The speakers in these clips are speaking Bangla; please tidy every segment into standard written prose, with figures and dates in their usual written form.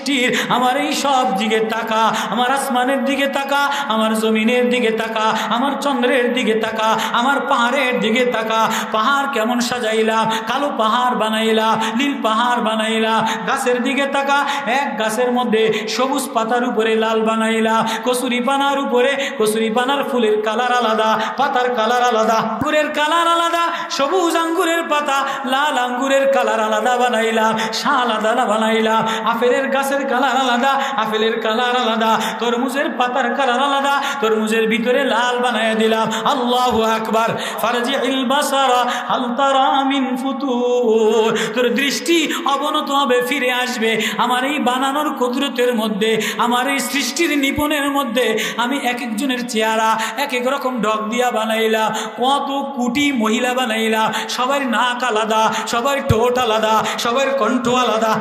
সৃষ্টির আমার এই সব দিকে তাকা, আমার আসমানের দিকে তাকা, আমার জমিনের দিকে তাকা, আমার চন্দ্রের দিকে তাকা, আমার পাহাড়ের দিকে তাকা। পাহাড় কেমন সাজাইলাম, কালো পাহাড় বানাইলাম, নীল পাহাড় বানাইলাম। গাছের দিকে তাকা, এক গাছের মধ্যে সবুজ পাতার উপরে লাল বানাইলাম, কচুরি পানার উপরে কচুরি পানার ফুলের কালার আলাদা, পাতার কালার আলাদা, আঙ্গুরের কালার আলাদা, সবুজ আঙ্গুরের পাতা, লাল আঙ্গুরের কালার আলাদা বানাইলাম, শাল আলাদা বানাইলাম। আপেলের গাছের কালার আলাদা, আপেলের কালার আলাদা, তরমুজের পাতার কালার আলাদা, তরমুজের ভিতরে লাল বানাই দিলাম। আল্লাহু আকবার। ফারজিল বাসারা হাল তারা মিন ফুতুর, তোর দৃষ্টি অবনত হবে, ফিরে আসবে আমার এই বানানোর কুদরতের মধ্যে, আমার এই সৃষ্টির নিপুণের মধ্যে। আমি এক একজনের চেহারা এক এক রকম ডগ দিয়া বানাইলাম, কত কোটি মহিলা বানাইলাম, সবার নাক আলাদা, সবার ঠোঁট আলাদা, সবার কণ্ঠ আলাদা,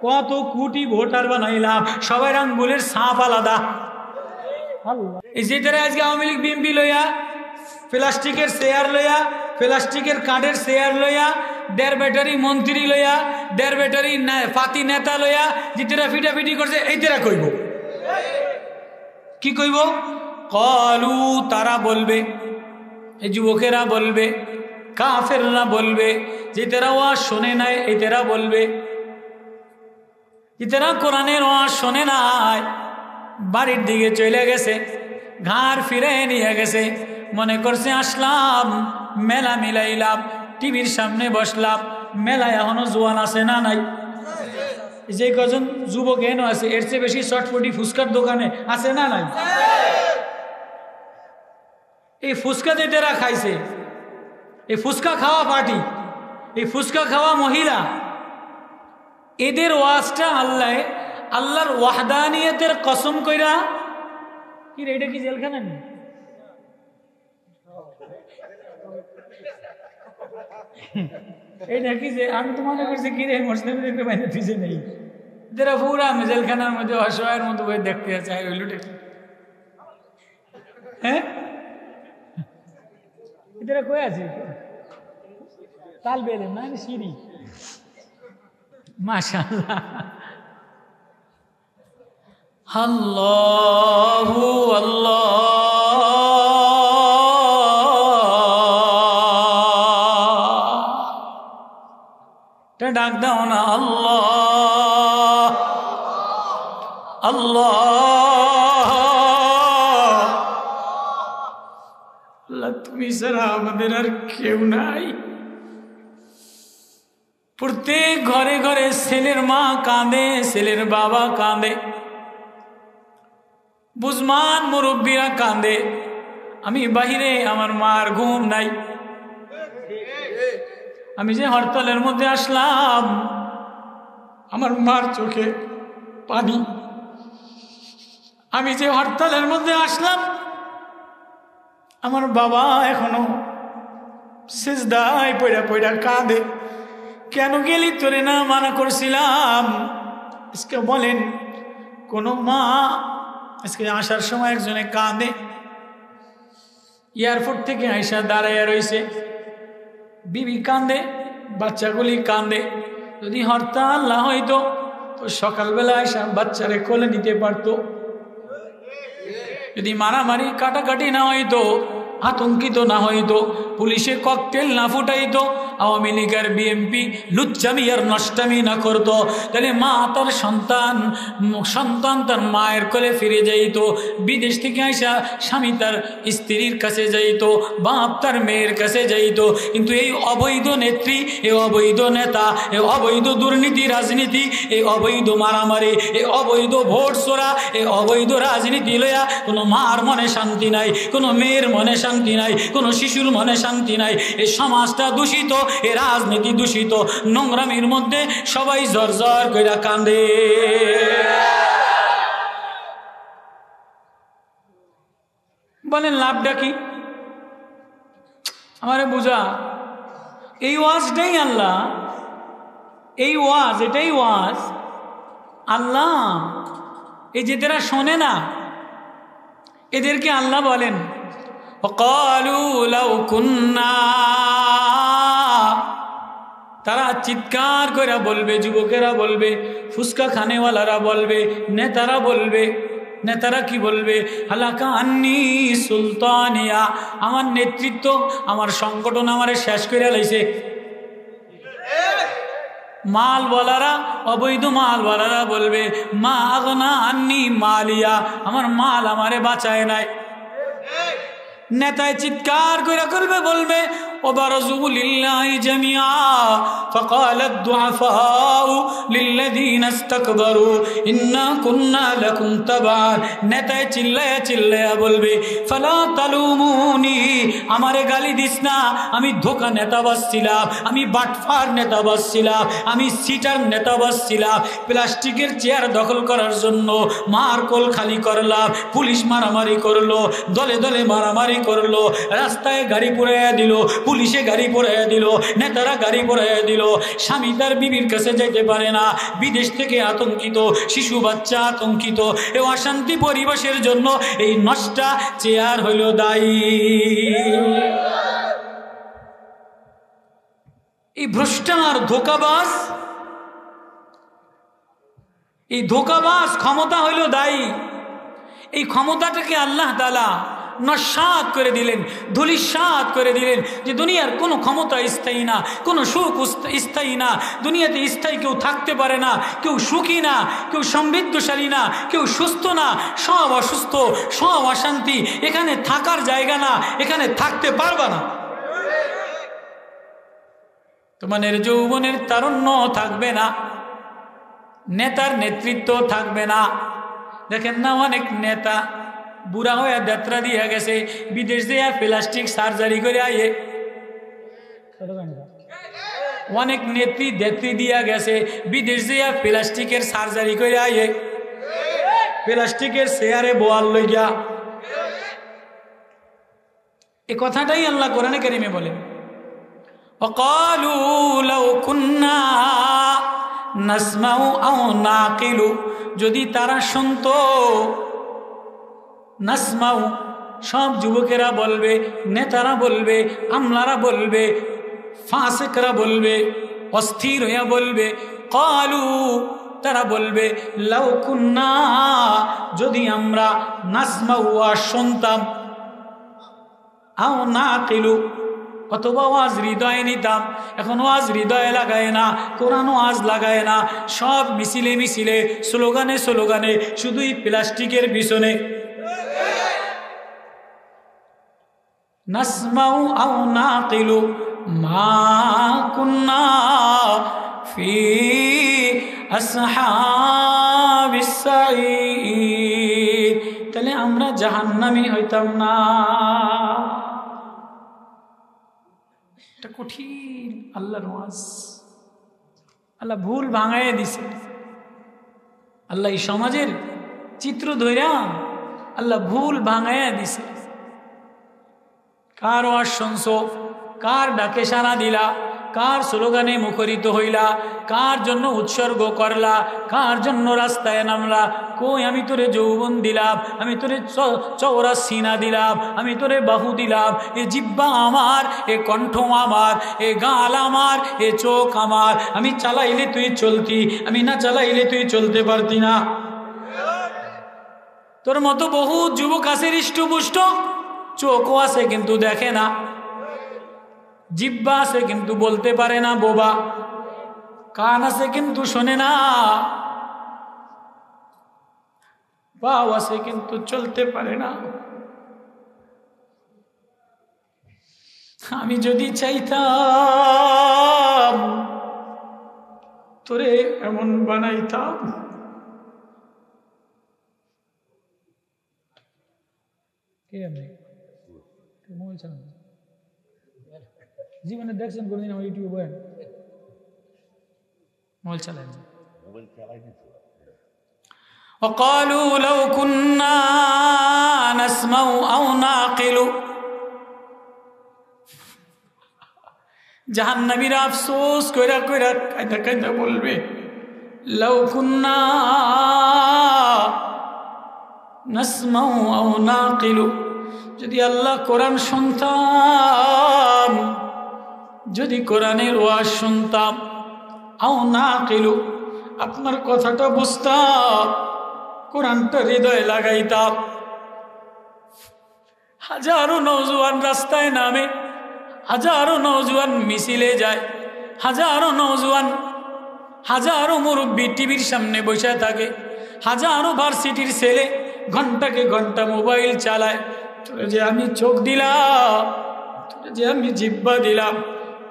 কত কোটি ভোটার বানাইলাম, সবার আঙ্গুলের ছাপ আলাদা। এই যে তারা আজকে আওয়ামী লীগ বিএনপি লইয়া প্লাস্টিকের চেয়ার লইয়া, প্লাস্টিকের কাঠের চেয়ার লইয়া, 1.5 ব্যাটারি মন্ত্রী লইয়া, 1.5 ব্যাটারি পাতি নেতা লইয়া যেটা ফিটাফিটি করছে, এই তারা কইব কি কইব? কলু, তারা বলবে, এই যুবকেরা বলবে, কাফেররা বলবে, যে তারা ওয়াজ শোনে নাই, এই তারা বলবে, যে তারা কোরআনের ওয়াজ শোনে নাই, বাড়ির দিকে চলে গেছে, ঘাড় ফিরে নিয়ে গেছে, মনে করছে আসলাম, মেলা মিলাইলাম, টিভির সামনে বসলাম, মেলায় এখনো জোয়ান আছে না নাই? যে কজন যুবক এনো আছে, এর চেয়ে বেশি চটপটি ফুচকার দোকানে আছে না নাই? এই ফুচকা যেটা খাইছে, এই ফুচকা খাওয়া পার্টি, এই ফুচকা খাওয়া মহিলা, এদের ওয়াজটা আল্লাহর ওয়াহদানিয়তের কসম কইরা, কি রে, এটা কি জেলখানা নেই? এইটা কি যে, আমি তো মনে করছি কি রে, মুসলিমদের বাইরে পিছিয়ে নেই, যারা পুরা জেলখানার মধ্যে অসহায়ের মতো বই দেখতে চাই, ওইলুটে হ্যাঁ, এরা কই আছে? তাল বেলেন না সিঁড়ি, মাশাআল্লাহ। আল্লাহু আল্লাহ, ডাক দাও না, আল্লাহ আল্লাহ আল্লাহ, তুমি ছাড়া আমাদের আর কেউ নাই। প্রত্যেক ঘরে ঘরে ছেলের মা কাঁদে, ছেলের বাবা কাঁদে, বুঝমান মুরব্বীরা কাঁদে। আমি বাহিরে, আমার মার ঘুম নাই। আমি যে হরতালের মধ্যে আসলাম, আমার মার চোখে পানি। আমি যে হরতালের মধ্যে আসলাম, আমার বাবা এখনো সিজদায় পয়রা পয়রা কাঁদে। কেন গেলি, তোরে না মানা করছিলাম? আজকে বলেন, কোনো মা আজকে আসার সময় একজনে কাঁদে, এয়ারপোর্ট থেকে আইসা দাঁড়াইয়া রয়েছে, বিবি কাঁদে, বাচ্চাগুলি কাঁদে। যদি হরতাল না হইতো তো সকালবেলা আইসা বাচ্চারে কোলে নিতে পারতো। যদি মারামারি কাটাকাটি না হইতো, আতঙ্কিত না হইতো, পুলিশে ককটেল না ফুটাইতো, আওয়ামী লীগের বিএনপি লুচ্চামি আর নষ্টামি না করতো, তাহলে মা তার সন্তান তার মায়ের কোলে ফিরে যাইতো। বিদেশ থেকে আইসা স্বামী তার স্ত্রীর কাছে যাইতো, বাপ তার মেয়ের কাছে যাইতো। কিন্তু এই অবৈধ নেত্রী, এই অবৈধ নেতা, এই অবৈধ দুর্নীতি রাজনীতি, এই অবৈধ মারামারি, এই অবৈধ ভোট চোরা, এই অবৈধ রাজনীতি লইয়া কোনো মার মনে শান্তি নাই, কোনো মেয়ের মনে শান্তি নাই, কোনো শিশুর মনে শান্তি নাই। এই সমাজটা দূষিত, এই রাজনীতি দূষিত, নোংরামির মধ্যে সবাই জর্জর কইরা কান্দে। বলেন লাভটা কি? আমারে বুঝা, এই ওয়াজটাই আল্লাহ, এই ওয়াজ, এটাই ওয়াজ আল্লাহ। এই যে যারা শোনে না, এদেরকে আল্লাহ বলেন, وقالوا لو كنا, তারা চিৎকার করে বলবে, যুবকেরা বলবে, ফুসকা খানেওয়ালারা বলবে, নেতারা বলবে, নেতারা কি বলবে? হালাকা আন্নি সুলতানিয়া, আমার নেতৃত্ব, আমার সংগঠন আমারে শেষ করে লাইছে। মালওয়ালারা, অবৈধ মালওয়ালারা বলবে, মা আগনা আন্নি মালিয়া, আমার মাল আমারে বাঁচায় নাই। নেতায় চিৎকার করে করবে, বলবে وبرزوا لله جميعا فقال الضعفاء للذين استكبروا إنا كنا لكم تبعا। নেতায় চিল্লায়া চিল্লায়া বলবে, ফালা তালুমুনি, আমারে গালি দিস না, আমি ধোকা নেতা বাসছিলাম, আমি বাটফার নেতা বাসছিলাম, আমি সিটার নেতা বাসছিলাম, প্লাস্টিকের চেয়ার দখল করার জন্য মারকোল খালি করলাম, পুলিশ মারামারি করলো, দলে দলে মারামারি করলো, রাস্তায় গাড়ি পুড়াইয়া দিল, পুলিশে গাড়ি পড়াইয়া দিল, নেতারা গাড়ি পড়াইয়া দিল, স্বামী তার বিবির কাছে যাইতে পারে না, বিদেশ থেকে আতঙ্কিত, শিশু বাচ্চা আতঙ্কিত। এই অশান্তি পরিবেশের জন্য এই নষ্টা চেয়ার হইল দায়ী। এই ভ্রষ্টার ধোকাবাজ, এই ধোকাবাজ ক্ষমতা হইল দায়ী। এই ক্ষমতাটাকে আল্লাহ তাআলা নস্বাত করে দিলেন, ধূলিসাৎ করে দিলেন, যে দুনিয়ার কোনো ক্ষমতা স্থায়ী না, কোনো সুখ স্থায়ী না, দুনিয়াতে স্থায়ী কেউ থাকতে পারে না, কেউ সুখী না, কেউ সমৃদ্ধশালী না, কেউ সুস্থ না, সব অসুস্থ, সব অশান্তি, এখানে থাকার জায়গা না, এখানে থাকতে পারবা না। তোমাদের যৌবনের তারুণ্য থাকবে না, নেতার নেতৃত্ব থাকবে না। দেখেন না, অনেক নেতা বুড়া হয়ে যাত্রা দিয়ে গেছে, বিদেশ দিয়ে প্লাস্টিক সার্জারি করে আয়ে। অনেক নেত্রী দিয়া গেছে, বিদেশ দিয়ে প্লাস্টিকের সার্জারি করে আয়ে, প্লাস্টিকের চেয়ারে বোয়াল লইয়া। এই কথাটাই আল্লাহ কোরআনে কারিমে বলেন, ওয়াকালু লাউ কুন্না নাসমাউ আও নাকিলু, যদি তারা শুনতো, নাসমাউ সব যুবকেরা বলবে, নেতারা বলবে, আমলারা বলবে, ফাসিকরা বলবে, অস্থির হইয়া বলবে, ক্বালু তারা বলবে, লাউ কুন্না যদি আমরা নাসমাউ শুনতাম, আও নাকিলু অথবা ওয়াজ হৃদয়ে নিতাম। এখন ওয়াজ হৃদয়ে লাগায় না, কোরআন ওয়াজ লাগায় না, সব মিছিলে মিছিলে, স্লোগানে স্লোগানে, শুধুই প্লাস্টিকের পিছনে। নাসমাউ আও নাকিলু মা কুন্না ফি আসহাবিস সাঈর, তাহলে আমরা জাহান্নামী হইতাম না। এটা কঠিন আল্লাহর ওয়াজ। আল্লাহ ভুল ভাঙাইয়া দিছে, আল্লাহ এই সমাজের চিত্র ধইরা আল্লাহ ভুল ভাঙাইয়া দিছে। কার ওয়াজ শুনছো, কার ডাকে সাড়া দিলা, কার স্লোগানে মুখরিত হইলা, কার জন্য উৎসর্গ করলা, কার জন্য রাস্তায় নামলা। কই আমি তোরে যৌবন দিলাম, আমি তোরে চওড়া সিনা দিলাম, আমি তোরে বাহু দিলাম, এ জিব্বা আমার, এ কণ্ঠ আমার, এ গাল আমার, এ চোখ আমার, আমি চালাইলে তুই চলতি, আমি না চালাইলে তুই চলতে পারতি না। তোর মতো বহু যুবক আছে হৃষ্টপুষ্ট, চোখও আছে কিন্তু দেখে না, জিব্বা আছে কিন্তু বলতে পারে না বোবা, কান আছে কিন্তু শোনে না, পাও আছে কিন্তু চলতে পারে না। আমি যদি চাইতাম তোরে এমন বানাইতাম, জীবনে দেখছেন কোনদিন আমার ইউটিউবে বলেন মোবাইল চালায় না। وقالوا لو كنا نسمع أو نعقل, জাহান্নামীরা আফসোস কইরা কইরা কাঁদা কাঁদা বলবে, লাউ কুন্না নাসমাউ আও নাকিলু, যদি আল্লাহ কোরআন শুনতাম, যদি কোরআনের ওয়াজ শুনতাম, আও না কিলু, আপনার কথাটা বুঝতাম, কোরআনটা হৃদয়ে লাগাইতাম। হাজারো নওজোয়ান রাস্তায় নামে, হাজারো নওজোয়ান মিছিলে যায়, হাজারো নওজোয়ান, হাজারো মুরব্বী টিভির সামনে বসে থাকে, হাজারো ভার্সিটির ছেলে ঘন্টাকে ঘন্টা মোবাইল চালায়। তোরে যে আমি চোখ দিলাম, তোরে যে আমি জিহ্বা দিলাম,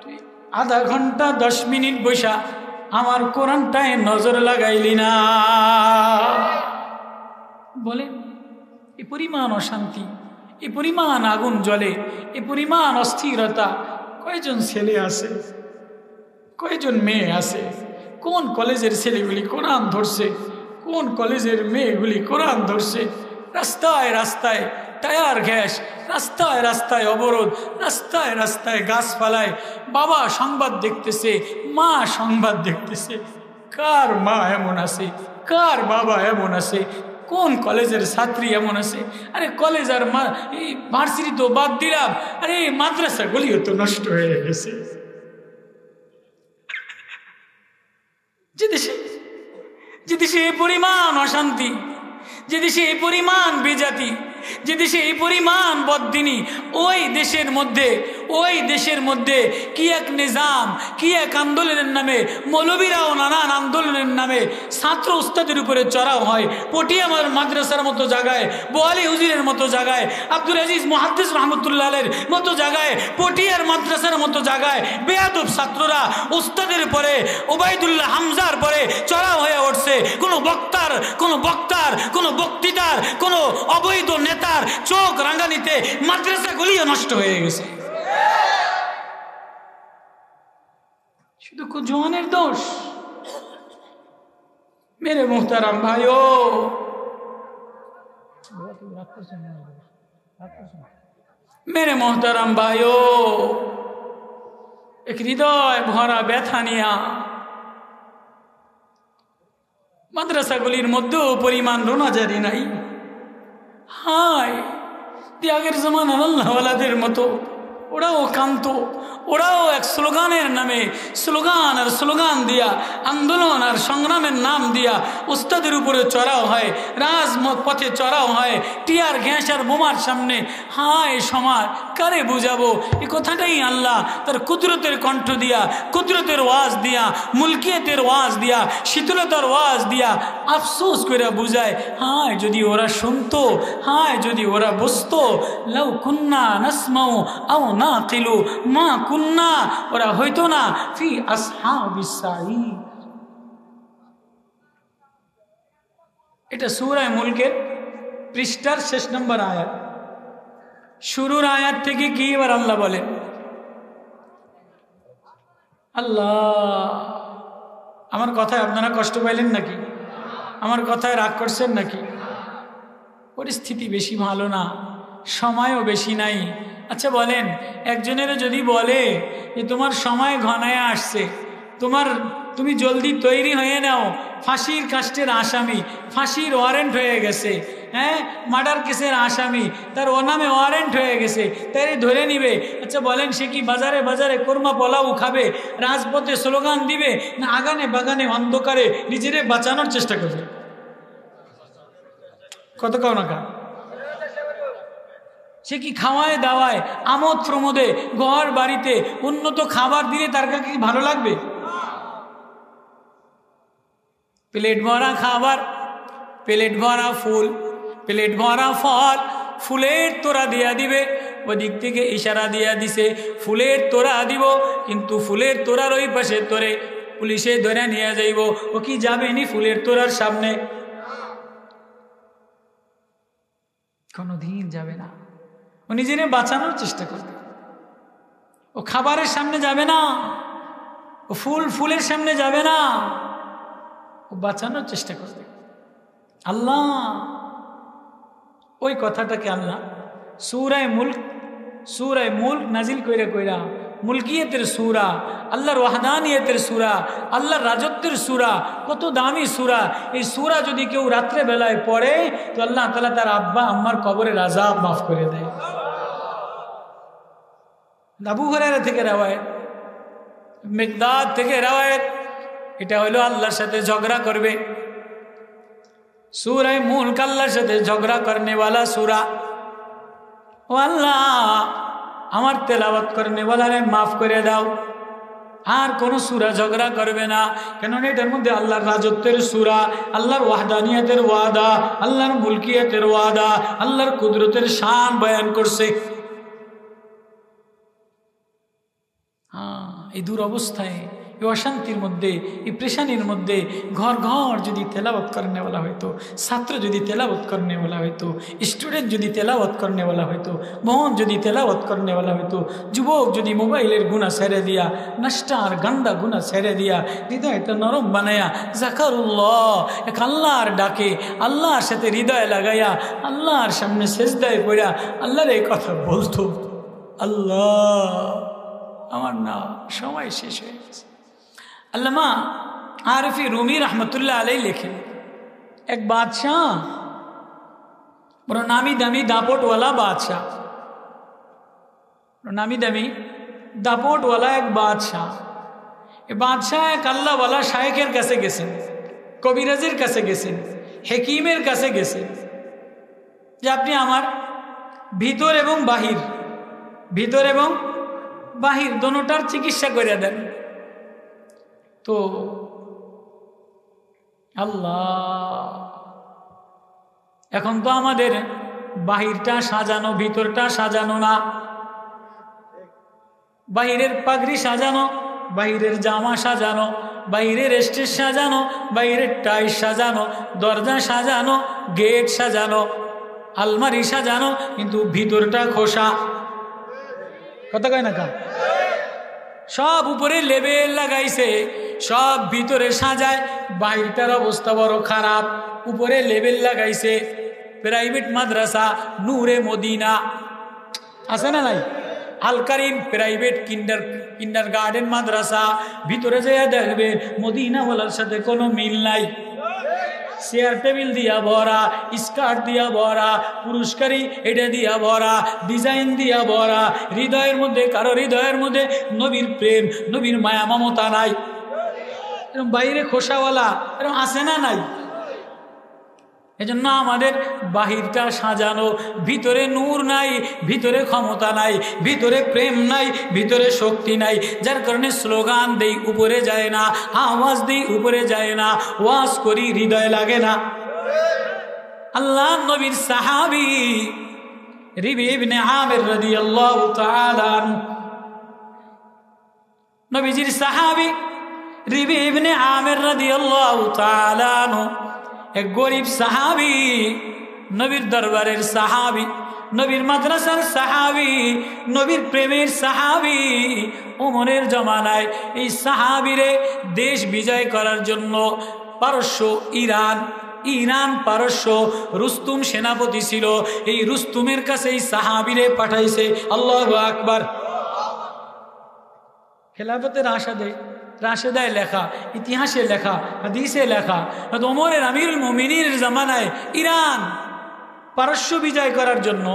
তুই আধা ঘন্টা 10 মিনিট বসা আমার কোরআনটায় নজর লাগাইলি না। বলেন, এ পরিমাণ অশান্তি, এ পরিমাণ আগুন জ্বলে, এ পরিমাণ অস্থিরতা, কয়জন ছেলে আছে, কয়জন মেয়ে আছে? কোন কলেজের ছেলেগুলি কোরআন ধরছে, কোন কলেজের মেয়েগুলি কোরআন ধরছে? রাস্তায় রাস্তায় টায়ার গ্যাস, রাস্তায় রাস্তায় অবরোধ, রাস্তায় রাস্তায় গাছপালায় বাবা সংবাদ দেখতেছে, মা সংবাদ দেখতেছে। কার মা এমন আছে, কার বাবা এমন আছে, কোন কলেজের ছাত্রী এমন আছে? আরে কলেজ আর ভার্সিটি তো বাদ দিলাম, আরে মাদ্রাসাগুলিও তো নষ্ট হয়ে গেছে। যে দেশে এই পরিমাণ অশান্তি, যে দেশে এই পরিমাণ বেজাতি, যে দেশে এই পরিমাণ বদ্দিনী, ওই দেশের মধ্যে কি এক নিজাম, কি এক আন্দোলনের নামে মৌলবীরাও নানান আন্দোলনের নামে ছাত্র উস্তাদের উপরে চড়াও হয়। পটিয়ামার মাদ্রাসার মতো জায়গায়, বোয়ালি হুজুরের মতো জায়গায়, আব্দুল আজিজ মুহাদ্দিস রহমতুল্লাহের মতো জায়গায়, পটিয়ার মাদ্রাসার মতো জায়গায় বেয়াদব ছাত্ররা উস্তাদের পরে, ওবায়দুল্লাহ হামজার পরে চড়াও হয়ে উঠছে। কোনো বক্তার কোনো বক্তৃতার, কোনো অবৈধ নেতার চোখ রাঙ্গানিতে মাদ্রাসাগুলিও নষ্ট হয়ে গেছে। শুধু জওয়ানের দোষ? মেরে মোহতারাম ভাইও, মেরে মোহতারাম ভাইও, এক হৃদয় ভরা ব্যথা নিয়া মাদ্রাসাগুলির মধ্যেও পরিমাণ রোনাজারি নাই। হায়, ত্যাগের জমানার আল্লাহওয়ালাদের মতো ওরাও কান্ত, ওরাও এক স্লোগানের নামে স্লোগান দিয়া, আন্দোলন আর সংগ্রামের নাম দিয়া উস্তাদের উপরে চড়াও হয়, রাজপথে চড়াও হয়, টিয়ার গ্যাস আর বোমার সামনে। হায় সমাজ, কারে বুঝাবো? এই কথাটাই আল্লাহ তার কুদরতের কণ্ঠ দিয়া, কুদরতের ওয়াজ দিয়া, মুলকিয়তের ওয়াজ দিয়া, শীতলতার ওয়াজ দিয়া আফসোস করে বুঝায়। হায় যদি ওরা শুনতো, হায় যদি ওরা বুঝতো, লাউ কুন্না নাসমাউ আও নাকিলু মা কুন্না, ওরা হইতো না ফি আসহাবিস সাঈর। এটা সূরা মুলকের পৃষ্ঠার 6 নম্বর আয়াত। শুরুর আয়াত থেকে কি এবার আল্লাহ বলেন? আল্লাহ, আমার কথায় আপনারা কষ্ট পাইলেন নাকি? আমার কথায় রাগ করছেন নাকি? পরিস্থিতি বেশি ভালো না, সময়ও বেশি নাই। আচ্ছা বলেন, একজনের যদি বলে যে তোমার সময় ঘনায় আসছে, তুমি জলদি তৈরি হয়ে নাও, ফাঁসির কাস্টের আসামি, ফাঁসির ওয়ারেন্ট হয়ে গেছে, হ্যাঁ, মার্ডার কেসের আসামি, তার ও নামে ওয়ারেন্ট হয়ে গেছে, তাই ধরে নিবে। আচ্ছা বলেন, সে কি বাজারে বাজারে কোরমা পোলাও খাবে, রাজপথে স্লোগান দিবে, না আগানে বাগানে অন্ধকারে নিজেরে বাঁচানোর চেষ্টা করবে? কত কাও না কা? সে কি খাওয়ায় দাওয়ায় আমোদ প্রমোদে ঘর বাড়িতে উন্নত খাবার দিলে তার কাছে কি ভালো লাগবে? প্লেট ভরা খাবার, প্লেট ভরা ফুল, প্লেট ভরা ফল, ফুলের তোড়া দিয়া দিবে, ওদিক থেকে ইশারা দিয়া দিছে ফুলের তোড়া দিব, কিন্তু ফুলের তোড়ার ওই পাশে তোরে পুলিশে ধরে নিয়ে যাইব। ও কি যাবে নি ফুলের তোড়ার সামনে? কোনোদিন যাবে না। ও নিজেরে বাঁচানোর চেষ্টা করবে। ও খাবারের সামনে যাবে না, ও ফুলের সামনে যাবে না, ও বাঁচানোর চেষ্টা করবে। আল্লাহ ওই কথাটাকে আল্লাহ সূরায়ে মুলক নাজিল কইরা মুলকিয়তের সূরা, আল্লাহর ওয়াহদানিয়তের সূরা, আল্লাহর রাজত্বের সূরা, কত দামি সূরা। এই সূরা যদি কেউ রাত্রে বেলায় পড়ে তো আল্লাহ তাআলা তার আব্বা আম্মার কবরের আযাব মাফ করে দেয়। আবু হুরায়রা থেকে রওয়ায়াত, মিকদাদ থেকে রাওয়ায়াত, এটা হলো আল্লাহর সাথে ঝগড়া করবে। সূরা মুলক আল্লাহর সাথে ঝগড়া করনে वाला সূরা। ও আল্লাহ, আমার তেলাওয়াত করনে वालाরে মাফ করে দাও, আর কোন সূরা ঝগড়া করবে না, কেননা এটার মধ্যে আল্লাহর রাজত্বের সূরা, আল্লাহর ওয়াহদানিয়তের ওয়াদা, আল্লাহর মুলকিয়তের ওয়াদা, আল্লাহর কুদরতের শান বয়ান করছে। এই দুরবস্থায়, এই অশান্তির মধ্যে, এই প্রেশানির মধ্যে ঘর ঘর যদি তেলাওয়াত করনে वाला হয়তো, ছাত্র যদি তেলাওয়াত করনে वाला হয়তো, স্টুডেন্ট যদি তেলাওয়াত করনে वाला হয়তো, বোন যদি তেলাওয়াত করনে वाला হয়তো, যুবক যদি মোবাইলের গুনাহ ছেড়ে দিয়া, নষ্ট আর গন্দা গুনাহ ছেড়ে দিয়া, হৃদয়টা নরম বানায়া যাকারুল্লাহ, এক আল্লাহর ডাকে, আল্লাহর সাথে হৃদয় লাগাইয়া, আল্লাহর সামনে সেজদায় পড়া আল্লাহর এই কথা বলতো, আল্লাহ আমার না সময় শেষ হয়ে গেছে। আল্লামা আরিফি রুমি রহমতুল্লাহ আলাই লেখেন, এক বাদশাহ, বড় নামি দামি দাপটওয়ালা বাদশাহ, নামি দামি দাপটওয়ালা এক বাদশাহ। এ বাদশাহ এক আল্লাহওয়ালা শায়েখের কাছে গেছেন, কবিরাজের কাছে গেছেন, হেকিমের কাছে গেছেন, যে আপনি আমার ভিতর এবং বাহির, ভিতর এবং বাহির দোনোটার চিকিৎসা করে দেন। তো আল্লাহ, এখন তো আমাদের বাহিরটা সাজানো, ভিতরটা সাজানো না, বাহিরের পাগড়ি সাজানো, বাহিরের জামা সাজানো, বাহিরের স্টেজ সাজানো, বাহিরের টাইস সাজানো, দরজা সাজানো, গেট সাজানো, আলমারি সাজানো, কিন্তু ভিতরটা খোসা। কথা কয় না কা? সব উপরে লেবেল লাগাইছে, সব ভিতরে সাজায়, বাহিরটার অবস্থা বড় খারাপ। উপরে লেবেল লাগাইছে প্রাইভেট মাদ্রাসা নূরে মদিনা, আছে না নাই? আল কারিম প্রাইভেট কিন্ডার গার্ডেন মাদ্রাসা, ভিতরে যেয়ে দেখবে মদিনাওয়ালার সাথে কোনো মিল নাই। চেয়ার টেবিল দিয়া ভরা, স্কার্ট দিয়া ভরা, পুরস্কারই এটা দিয়া ভরা, ডিজাইন দিয়া ভরা, হৃদয়ের মধ্যে, কারো হৃদয়ের মধ্যে নবীর প্রেম, নবীর মায়া মমতা নাই। এরকম বাইরে খোসাওয়ালা এরকম আছে না নাই? এজন্য আমাদের বাহিরটা সাজানো, ভিতরে নূর নাই, ভিতরে ক্ষমতা নাই, ভিতরে প্রেম নাই, ভিতরে শক্তি নাই, যার কারণে স্লোগান দেই উপরে যায় না, আওয়াজ দেই উপরে যায় না, ওয়াজ করি হৃদয় লাগে না। আল্লাহ নবীর সাহাবী রিবি ইবনে আমির রাদিয়াল্লাহু তাআলা আনহু, নবীজির সাহাবী রিবি ইবনে আমির রাদিয়াল্লাহু তাআলা আনহু এক গরিব সাহাবী, নবীর দরবারের সাহাবী, নবীর মাদ্রাসার সাহাবী, নবীর প্রেমের সাহাবী। ওমরের জমানায় এই সাহাবীরে দেশ বিজয় করার জন্য পারস্য, ইরান পারস্য রুস্তুম সেনাপতি ছিল, এই রুস্তুমের কাছে এই সাহাবীরে পাঠাইছে। আল্লাহু আকবার। খেলাফতের রাশেদায় লেখা, ইতিহাসে লেখা, হাদিসে লেখা, ওমরের আমিরুল মুমিনিনের জামানায় ইরান পারস্য বিজয় করার জন্য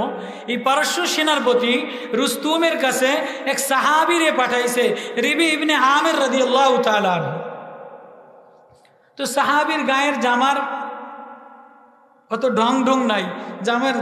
এই পারস্য সেনাপতি রুস্তুমের কাছে এক সাহাবীরে পাঠাইছে, রিবি ইবনে আমির রাদিয়াল্লাহু তাআলা আনহু। তো সাহাবীর গায়ের জামার অত ঢং নাই,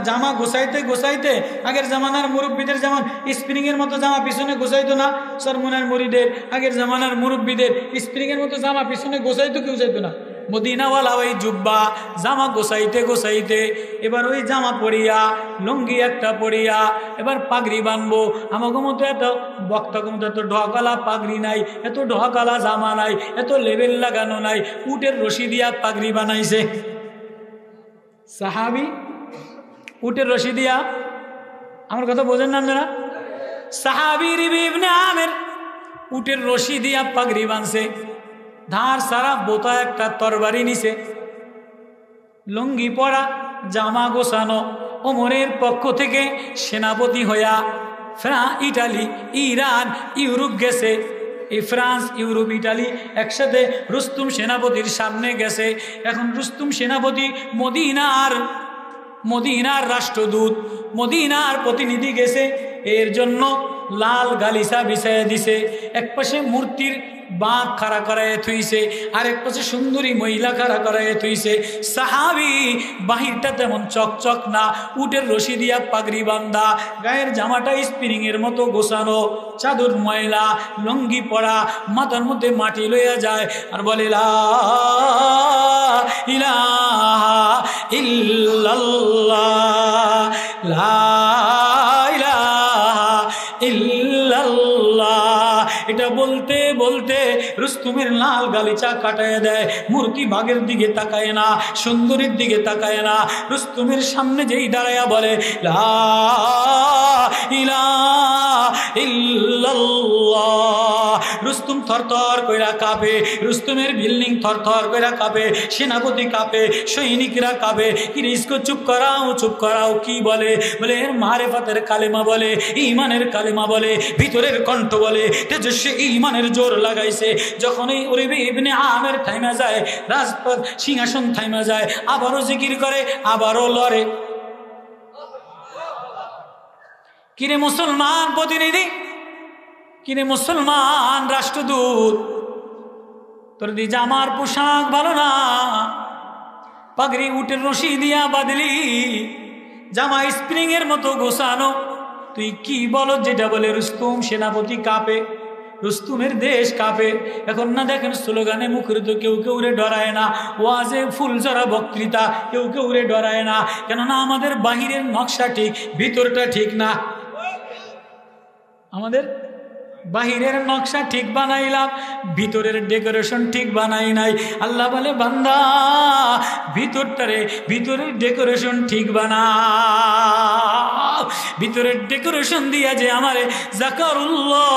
জামা গোছাইতে আগের জামানার মুরব্বীদের যেমন স্প্রিংয়ের মতো জামা পিছনে গোছাইতো না, সরমুনার মুরিদের আগের জামানার মুরব্বীদের স্প্রিংয়ের মতো জামা পিছনে গোছাইতো কেউ চাইতো না। মদিনাওয়ালা ওই জুব্বা জামা গোছাইতে এবার ওই জামা পরিয়া, লুঙ্গি একটা পরিয়া, এবার পাগড়ি বানবো। আমাকে মতো এত বক্তাকে মতো এত ঢকালা পাগড়ি নাই, এত ঢকালা জামা নাই, এত লেবেল লাগানো নাই, উটের রশি দিয়া পাগড়ি বানাইছে সাহাবী, উটের রশি দিয়া। আমার কথা বোঝেন না আপনারা? সাহাবী রিবি ইবনে আমির উটের রশি দিয়া পাগড়ি বানছে, ধার সারা বোতা একটা তরবারি নিছে, লুঙ্গি পরা, জামা গোছানো। ওমরের পক্ষ থেকে সেনাপতি হইয়া ইটালি, ইরান, ইউরোপ গেছে। এই ফ্রান্স, ইউরোপ, ইটালি একসাথে রুস্তুম সেনাপতির সামনে গেছে। এখন রুস্তুম সেনাপতি মদিনার রাষ্ট্রদূত, মদিনার প্রতিনিধি গেছে এর জন্য লাল গালিচা বিছাইয়া দিছে। এক পাশে মূর্তির বাঘ খাড়া করায় থুইছে, আর এক পাশে সুন্দরী মহিলা খাড়া করায় থুইছে। সাহাবি বাহিরটা তেমন চকচক না, উটের রশি দিয়া পাগড়ি বান্ধা, গায়ের জামাটা স্প্রিং এর মতো গোছানো, চাদর ময়লা, লুঙ্গি পরা, মাথার মধ্যে মাটি লইয়া যায় আর বলে লা ইলাহা ইল্লাল্লাহ, লা ইলাহা ইল্লাল্লাহ। এটা বলতে বলতে রুস্তুমের লাল গালিচা কাটায় দেয়। মূর্তি বাঘের দিকে তাকায় না, সুন্দরীর দিকে তাকায় না, রুস্তুমের সামনে যেই দাঁড়ায়া বলে লা ইলাহা ইল্লাল্লাহ, রুস্তুম থরথর কইরা কাঁপে, রুস্তুমের বিল্ডিং থরথর কইরা কাঁপে, সেনাপতি কাঁপে, সৈনিকরা কাঁপে। কি ইসকো চুপ করাও, কি বলে? বলে এর মারেফাতের কালেমা বলে, ঈমানের কালেমা বলে, ভিতরের কণ্ঠ বলে, তেজস্বী ঈমানের জোর লাগাইছে। যখনই উরিবি ইবনে আমের থাইমা যায়, রাজপথ সিংহাসন থাইমা যায়, আবারও জিকির করে, আবারও লড়ে। কিরে মুসলমান প্রতিনিধি, কিরে মুসলমান রাষ্ট্রদূত, তোর দি জামার পোশাক ভালো না, পাগড়ি উটের রশি দিয়া বাঁধলি, জামা স্প্রিং এর মতো গোছানো, তুই কি বলো যেটা বলে? রুস্তুম সেনাপতি কাঁপে, রুস্তুমের দেশ কাঁপে। এখন না দেখেন স্লোগানে মুখরিত, কেউ কেউ রে ডরায় না, ওয়াজে ফুলঝরা বক্তৃতা, কেউ কেউ রে ডরায় না। কেননা আমাদের বাহিরের নকশা ঠিক, ভিতরটা ঠিক না। আমাদের বাহিরের নকশা ঠিক বানাইলাম, ভিতরের ডেকোরেশন ঠিক বানাই নাই। আল্লাহ বলে বান্দা ভিতরের ডেকোরেশন ঠিক বানা, ভিতরের ডেকোরেশন দিয়া যে আমারে যাকারুল্লাহ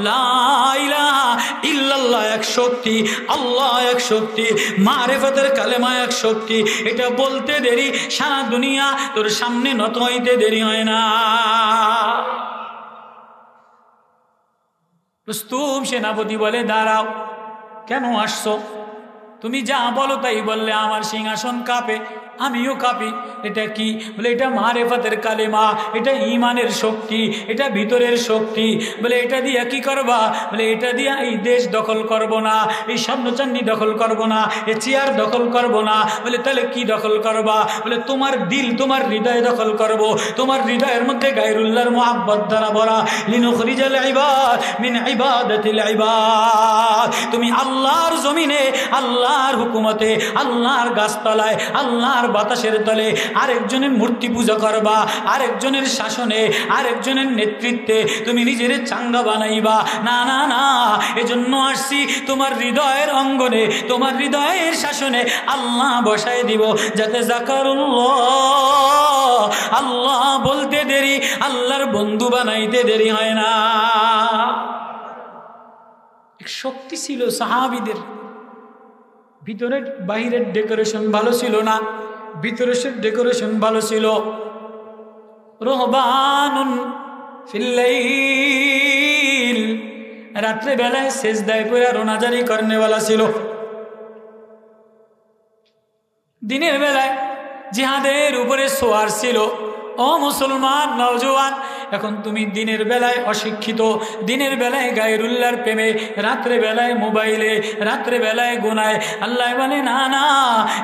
লা ইলাহা ইল্লাল্লাহ এক শক্তি, আল্লাহ এক শক্তি, মারেফতের কালেমা এক শক্তি, এটা বলতে দেরি, সারা দুনিয়া তোর সামনে নত হইতে দেরি হয় না। রুস্তুম সেনাপতি বলে দাঁড়াও, কেন আসছো? তুমি যা বলো তাই বললে আমার সিংহাসন কাঁপে, আমিও কাঁপি। এটা কি? বলে এটা মারেফতের কালেমা, এটা ঈমানের শক্তি, এটা ভিতরের শক্তি। বলে এটা দিয়া কি করবা? বলে এটা দিয়া এই দেশ দখল করব না, এই স্বর্ণচান্দি দখল করব না, এই চেয়ার দখল করব না। বলে তাহলে কি দখল করবা? বলে তোমার দিল, তোমার হৃদয় দখল করব। তোমার হৃদয়ের মধ্যে গায়রুল্লাহর মুহাব্বত দ্বারা ভরা, লিনুখরিজাল ইবাদ মিন ইবাদাতিল ইবাদ। তুমি আল্লাহর জমিনে, আল্লাহর হুকুমতে, আল্লাহর গাছতলায়, আল্লাহর বাতাসের তলে আরেকজনের মূর্তি পূজা করবা, আরেকজনের শাসনে, আরেকজনের নেতৃত্বে তুমি নিজের চাঙ্গা বানাইবা। না না না, এজন্য আসছি তোমার হৃদয়ের অঙ্গনে, তোমার হৃদয়ের শাসনে আল্লাহ বসায় দিব, যাতে যাকারুল্লাহ আল্লাহ বলতে দেরি, আল্লাহর বন্ধু বানাইতে দেরি হয় না। এক শক্তি ছিল সাহাবীদের। ভিতরের বাহিরের ডেকোরেশন ভালো ছিল না, ভিতরের ডেকোরেশন ভালো ছিল। রহবানুন ফিল লাইল, রাত্রে বেলায় সেজদায় পড়ে রোনাজারি করনেওয়ালা ছিল। দিনের বেলায় জিহাদের উপরে সোয়ার ছিল। ও মুসলমান নওজোয়ান, এখন তুমি দিনের বেলায় অশিক্ষিত, দিনের বেলায় গায়রুল্লাহর প্রেমে, রাত্রে বেলায় মোবাইলে, রাত্রে বেলায় গুনায়। আল্লাহ বলে না না,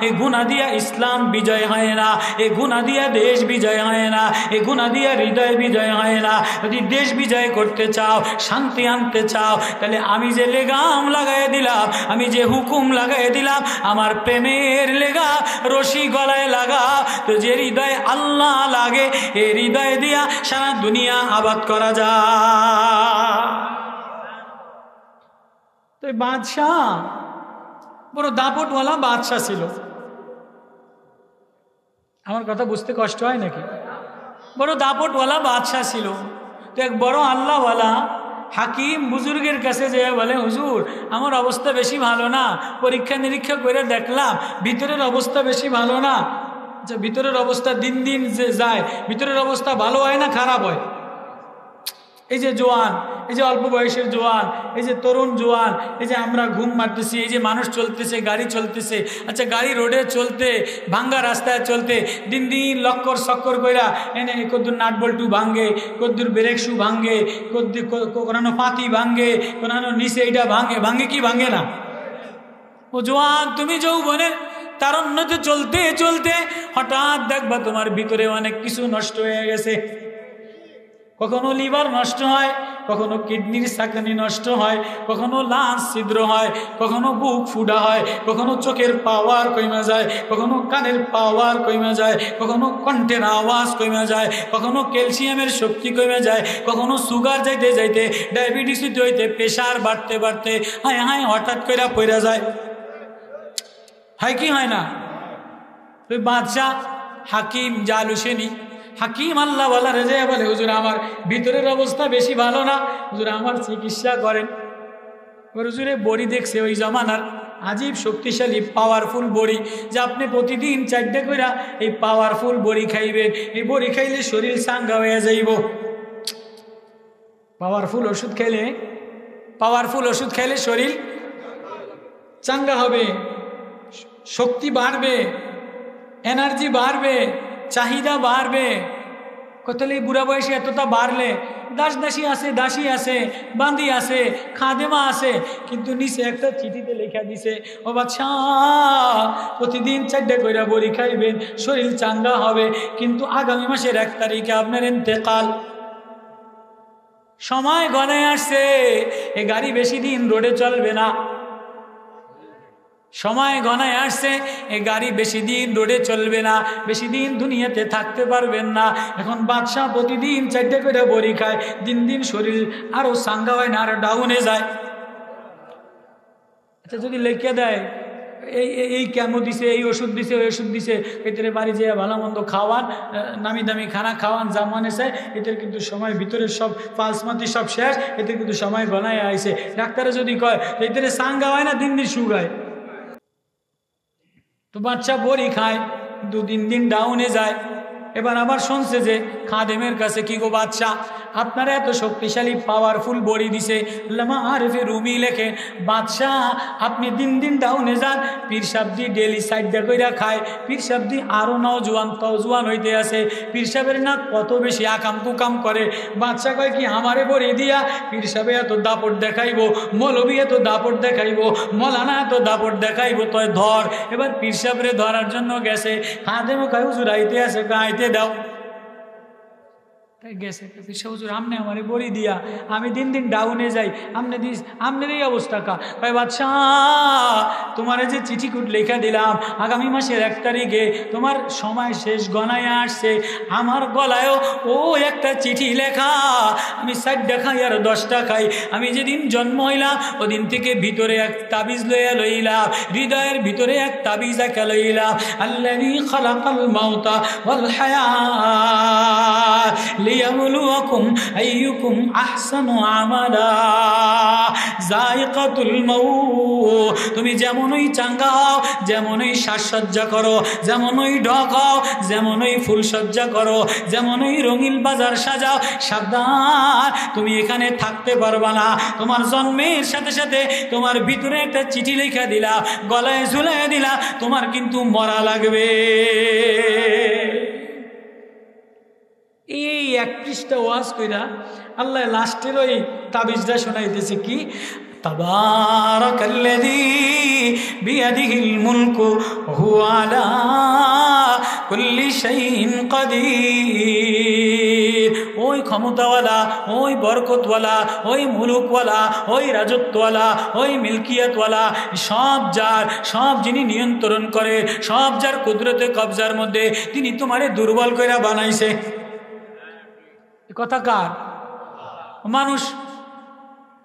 এই গুনাহ দিয়া ইসলাম বিজয় হয় না, এই গুনাহ দিয়া দেশ বিজয় হয় না, এই গুনাহ দিয়া হৃদয় বিজয় হয় না। যদি দেশ বিজয় করতে চাও, শান্তি আনতে চাও, তাহলে আমি যে লেগাম লাগাই দিলাম, আমি যে হুকুম লাগাই দিলাম, আমার প্রেমের লেগা রশি গলায় লাগা। তো যে হৃদয় আল্লাহ লাগে, এই হৃদয় দিয়া সারা দুনিয়া আবাদ করা যায়। তো বাদশাহ বড় দাপটওয়ালা বাদশাহ ছিল। আমার কথা বুঝতে কষ্ট হয় নাকি? বড় দাপটওয়ালা বাদশাহ ছিল। তো এক বড় আল্লাহওয়ালা হাকিম বুজুর্গের কাছে যে বলে, হুজুর আমার অবস্থা বেশি ভালো না, পরীক্ষা নিরীক্ষা করে দেখলাম ভিতরের অবস্থা বেশি ভালো না। যে ভিতরের অবস্থা দিন দিন যে যায়, ভিতরের অবস্থা ভালো হয় না খারাপ হয়? এই যে জোয়ান, এই যে অল্প বয়সের জোয়ান, এই যে তরুণ জোয়ান, এই যে আমরা ঘুম মারতেছি, এই যে মানুষ চলতেছে, গাড়ি চলতেছে। আচ্ছা, গাড়ি রোডে চলতে, ভাঙ্গা রাস্তায় চলতে দিন দিন লক্কর চক্কর কইরা এনে কদ্দুর নাট বল্টু ভাঙ্গে, কদ্দুর ব্রেক শু ভাঙ্গে, কোনানো পাতি ভাঙ্গে, কোনানো নিচে এইটা ভাঙ্গে, ভাঙ্গে কি ভাঙ্গে না? ও জোয়ান, তুমি যৌবনের তারুণ্যতে চলতে চলতে হঠাৎ দেখবা তোমার ভিতরে অনেক কিছু নষ্ট হয়ে গেছে। কখনো লিভার নষ্ট হয়, কখনো কিডনির সাকানি নষ্ট হয়, কখনো লাঞ্চ ছিদ্র হয়, কখনো বুক ফুডা হয়, কখনো চোখের পাওয়ার কমে যায়, কখনো কানের পাওয়ার কমে যায়, কখনো কণ্ঠের আওয়াজ কমে যায়, কখনো ক্যালসিয়ামের শক্তি কমে যায়, কখনো সুগার যাইতে যাইতে, ডায়াবেটিস হইতে হইতে, প্রেশার বাড়তে বাড়তে হায় হায় হঠাৎ করে পড়ে যায়। হয় কি হয় না? ওই বাদশাহ হাকিম জাল হোসেনি, হাকিম আল্লাহ ওয়ালা রেজা বলে, হুজুর আমার ভিতরের অবস্থা বেশি ভালো না, হুজুর আমার চিকিৎসা করেন। হুজুরে বড়ি দেখছে ওই জমানার আজীব শক্তিশালী পাওয়ারফুল বড়ি, যে আপনি প্রতিদিন 4টা করে এই পাওয়ারফুল বড়ি খাইবেন, এই বড়ি খাইলে শরীর চাঙ্গা হয়ে যাইব। পাওয়ারফুল ওষুধ খাইলে শরীর চাঙ্গা হবে, শক্তি বাড়বে, এনার্জি বাড়বে, চাহিদা বাড়বে। কতলে বুড়া বয়সে এতটা বাড়লে দাসী আছে, বান্দি আছে, খাদেমা আছে, কিন্তু নিচে একটা চিঠিতে লেখা দিছে, ও বাদশাহ প্রতিদিন 4টা কইরা বড়ি খাইবেন, শরীর চাঙ্গা হবে, কিন্তু আগামী মাসের 1 তারিখে আপনার ইন্তেকাল। সময় গণায় আসছে, এ গাড়ি বেশি দিন রোডে চলবে না। সময় গণায় আসছে, এ গাড়ি বেশি দিন রোডে চলবে না, বেশি দিন দুনিয়াতে থাকতে পারবেন না। এখন বাদশাহ প্রতিদিন 4টা করে বড়ি খায়, দিন দিন শরীর আরো চাঙ্গা হয় না, আরো ডাউনে যায়। আচ্ছা, যদি লেখে দেয় এই কেমো দিছে, এই ওষুধ দিছে, ওই ওষুধ দিছে, এদের বাড়ি যেয়ে ভালো মন্দ খাওয়ান, নামি দামি খানা খাওয়ান, জামান এসে, এদের কিন্তু সময় ভিতরে সব পালসমাতি সব শেষ, এদের কিন্তু সময় গণায় আইছে। ডাক্তারে যদি কয় এদের চাঙ্গা হয় না, দিন দিন শুকায়। তো বাচ্চা বড়ি খায়, কিন্তু দিন দিন ডাউনে যায়। এবার আবার শুনছে যে খাদেমের কাছে, কি গো বাদশাহ, আপনারা এত শক্তিশালী পাওয়ারফুল বড়ি দিছে। আল্লামা আরিফে রুমি লেখে, বাদশাহ আপনি দিন দিন ডাউনে যান, পীর সাহেবজি ডেলি 4টা কইরা খায়, পীর সাহেবজি আরো নওজোয়ান হইতে আছে, পীর সাহেবের না কত বেশি আকাম কুকাম করে। বাদশাহ কয় কি আমারে বড়ি দিয়া পীর সাহেব এত দাপট দেখাইব, মৌলবী এত দাপট দেখাইব, মৌলানা এত দাপট দেখাইব, তয় ধর। এবার পীর সাহেবরে ধরার জন্য গেছে, খাদেমও কয় হুজুর আইতে আছে, আইতে দাও। তাই গেছে, হুজুর আমনে আমারে বড়ি দিয়া আমি দিন দিন ডাউনে যাই, আমনের এই অবস্থা কা? ভাই বাদশাহ তোমারে যে চিঠি লেখা দিলাম, আগামী মাসের 1 তারিখে তোমার সময় শেষ গণায় আসছে, আমার গলায়ও ও একটা চিঠি লেখা, আমি 4টা খাই আর 10টা খাই। আমি যেদিন জন্ম হইলাম ওদিন থেকে ভিতরে এক তাবিজ লইলাম, হৃদয়ের ভিতরে এক তাবিজ একা লইলাম, আল্লাযী খালাকাল মাউতা ওয়াল হায়াত লিয়াবলুয়াকুম আইয়ুকুম আহসানু আমালা যায়িকাতুল মাউত। তুমি যেমনই চাঙ্গা হও, যেমনই সাজসজ্জা করো, যেমনই ঢক হও, যেমনই ফুলসজ্জা করো, যেমনই রঙিন বাজার সাজাও, সাবধান তুমি এখানে থাকতে পারবা না। তোমার জন্মের সাথে সাথে তোমার ভিতরে একটা চিঠি লেখা দিলা, গলায় ঝুলাইয়া দিলা, তোমার কিন্তু মরা লাগবে। এই 1 পৃষ্ঠা ওয়াজ কইরা আল্লাহ লাস্টের ওই তাবিজটা শোনাইতেছে, কি তাবারাকাল্লাযী বিয়াদিহিল মুলকু হুয়া আলা কুল্লি শাইইন কাদির। ওই ক্ষমতাওয়ালা, ওই বরকতওয়ালা, ওই মুলুকওয়ালা, ওই রাজত্বওয়ালা, ওই মিল্কিয়াতওয়ালা, সব যিনি নিয়ন্ত্রণ করে, সব যার কুদরতে কবজার মধ্যে, তিনি তোমারে দুর্বল কইরা বানাইছে। কথা কার? মানুষ।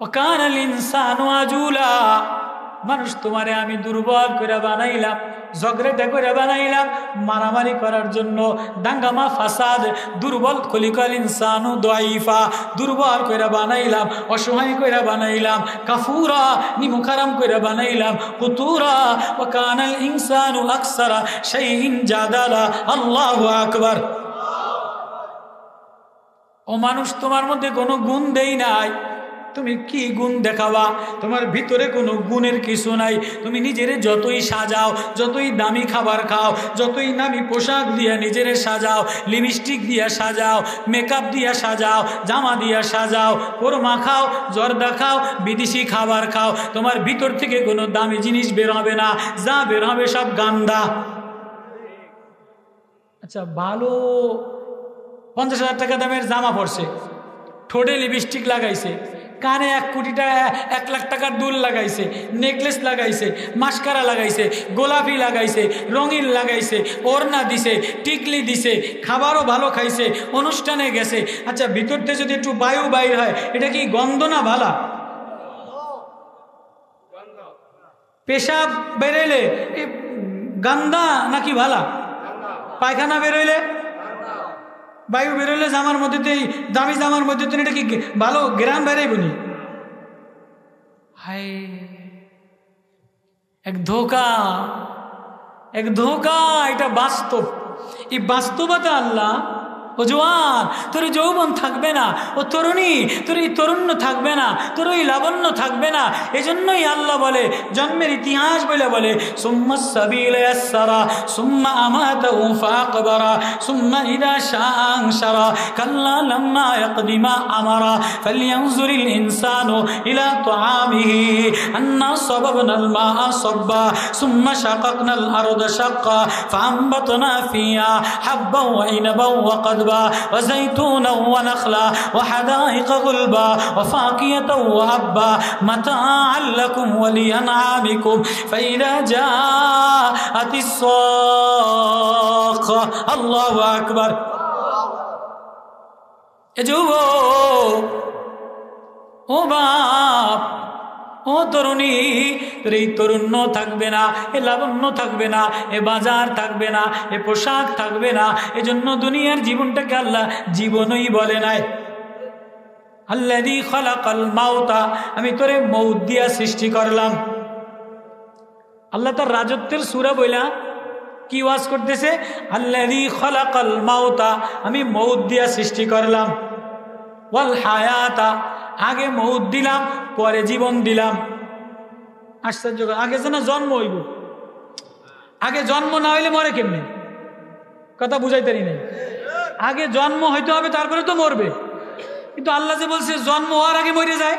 ওয়াকানাল ইনসানু আজুলা, মানুষ তোমারে আমি দুর্বল করে বানাইলাম, ঝগড়াটা করে বানাইলাম মারামারি করার জন্য, দাঙ্গামা ফাসাদ, দুর্বল খলিকাল ইনসানু দাইফা, দুর্বল করে বানাইলাম, অসহায় করে বানাইলাম, কাফুরা নিমুখারাম করে বানাইলাম, কুতুরা। ওয়াকানাল ইনসানু আকসারা শাইইন জাদালা। আল্লাহু আকবার। ও মানুষ, তোমার মধ্যে কোনো গুণ দেই নাই, তুমি কি গুণ দেখাবা? তোমার ভিতরে কোনো গুণের কিছু নাই। তুমি নিজেরে যতই সাজাও, যতই দামি খাবার খাও, যতই দামি পোশাক দিয়া নিজেরে সাজাও, লিপস্টিক দিয়া সাজাও, মেকআপ দিয়া সাজাও, জামা দিয়া সাজাও, কোরমা খাও, জর্দা খাও, বিদেশি খাবার খাও, তোমার ভিতর থেকে কোনো দামি জিনিস বের হবে না। যা বের হবে সব গান্দা। আচ্ছা, ভালো 50,000 টাকা দামের জামা পরছে, ঠোঁটে লিপস্টিক লাগাইছে, কানে 1 কোটি টাকা 1 লাখ টাকার দুল লাগাইছে, নেকলেস লাগাইছে, মাস্কারা লাগাইছে, গোলাপি লাগাইছে, রঙিন লাগাইছে, ওড়না দিছে, টিকলি দিছে, খাবারও ভালো খাইছে, অনুষ্ঠানে গেছে। আচ্ছা, ভিতর থেকে যদি একটু বায়ু বাইর হয়, এটা কি গন্ধ না ভালা? পেশাব বেরোইলে গান্দা নাকি ভালা? পায়খানা বেরোইলে, বায়ু বেরোলে জামার মধ্যে তো, এই দামি জামার মধ্যে তো এটা কি ভালো গ্রাম বেরোই বলি? হায়, এক ধোকা, এক ধোকা। এটা বাস্তব। এই বাস্তবতা আল্লাহ, ও জওয়ান তোর যৌবন থাকবে না, ও তরুণী তোর এই তরুণ্য থাকবে না, তোর ওই লাবণ্য থাকবে না। এজন্যই আল্লাহ বলে, জন্মের ইতিহাস বলে সুম্মা সাবিলা ইয়াসসারা সুম্মা আমাতাহু ফাআকবারা সুম্মা ইযা শাআ আনশারা কাল্লা লাম্মা ইয়াকদি মা আমারা ফালইয়ানজুরিল ইনসানু ইলা তাআমিহি আন্না সাবাবনাল মাআ সাব্বা সুম্মা শাকাকনাল আরদা শাক্কা ফাআনবাতনা ফিহা হাব্বান ওয়া ইনাবান ওয়া قضبا وزيتونا ونخلا وحدائق غلبا وفاكهة وأبا متاعا لكم ولأنعامكم فإذا جاءت الصاخة الله أكبر يجوب ও বাপ, ও তরুণী, তোর এই তরুণ্য থাকবে না, এ লাবণ্য থাকবে না, এ বাজার থাকবে না, এ পোশাক থাকবে না। এজন্য দুনিয়ার জীবনটাকে আল্লাহ জীবনই বলে নাই। আল্লাযী খালাকাল মাউতা, আমি তোরে মউত দিয়া সৃষ্টি করলাম। আল্লাহ তার রাজত্বের সূরা বইলা কি ওয়াজ করতেছে? আল্লাযী খালাকাল মাউতা, আমি মউত দিয়া সৃষ্টি করলাম। ওয়াল হায়াতা, আগে মউত দিলাম, পরে জীবন দিলাম। আশ্চর্য, আগে যে না জন্ম হইব, আগে জন্ম না হইলে মরে কেমনে? কথা বুঝাইতারি নাই। আগে জন্ম হইতে হবে, তারপরে তো মরবে। কিন্তু আল্লাহ যে বলছে জন্ম হওয়ার আগে মরে যায়।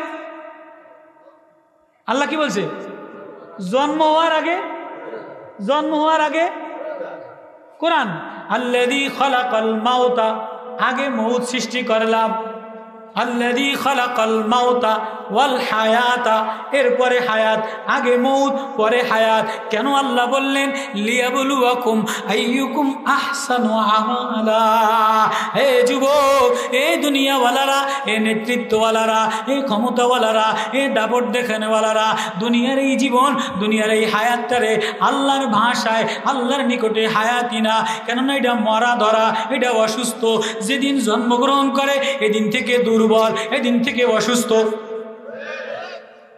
আল্লাহ কি বলছে? জন্ম হওয়ার আগে, জন্ম হওয়ার আগে। কোরআন, আল্লাযী খালাকাল মাউতা, আগে মউত সৃষ্টি করলাম। আল্লাযী খালাকাল মাউতা ওয়াল হায়াতা, এরপরে হায়াত। আগে মউত পরে হায়াত। কেন আল্লাহ বললেন? লিয়াবলুয়াকুম আইয়ুকুম আহসানু আমালা। হে যুবক, এ দুনিয়াওয়ালারা, এ নেতৃত্বওয়ালারা, এ ক্ষমতাওয়ালারা, এ দাপট দেখানেওয়ালারা, দুনিয়ার এই জীবন, দুনিয়ার এই হায়াতটারে আল্লাহর ভাষায়, আল্লাহর নিকটে হায়াতি না। কেননা এটা মরা ধরা, এটা অসুস্থ। যেদিন জন্মগ্রহণ করে এদিন থেকে দুর্বল, এদিন থেকে অসুস্থ।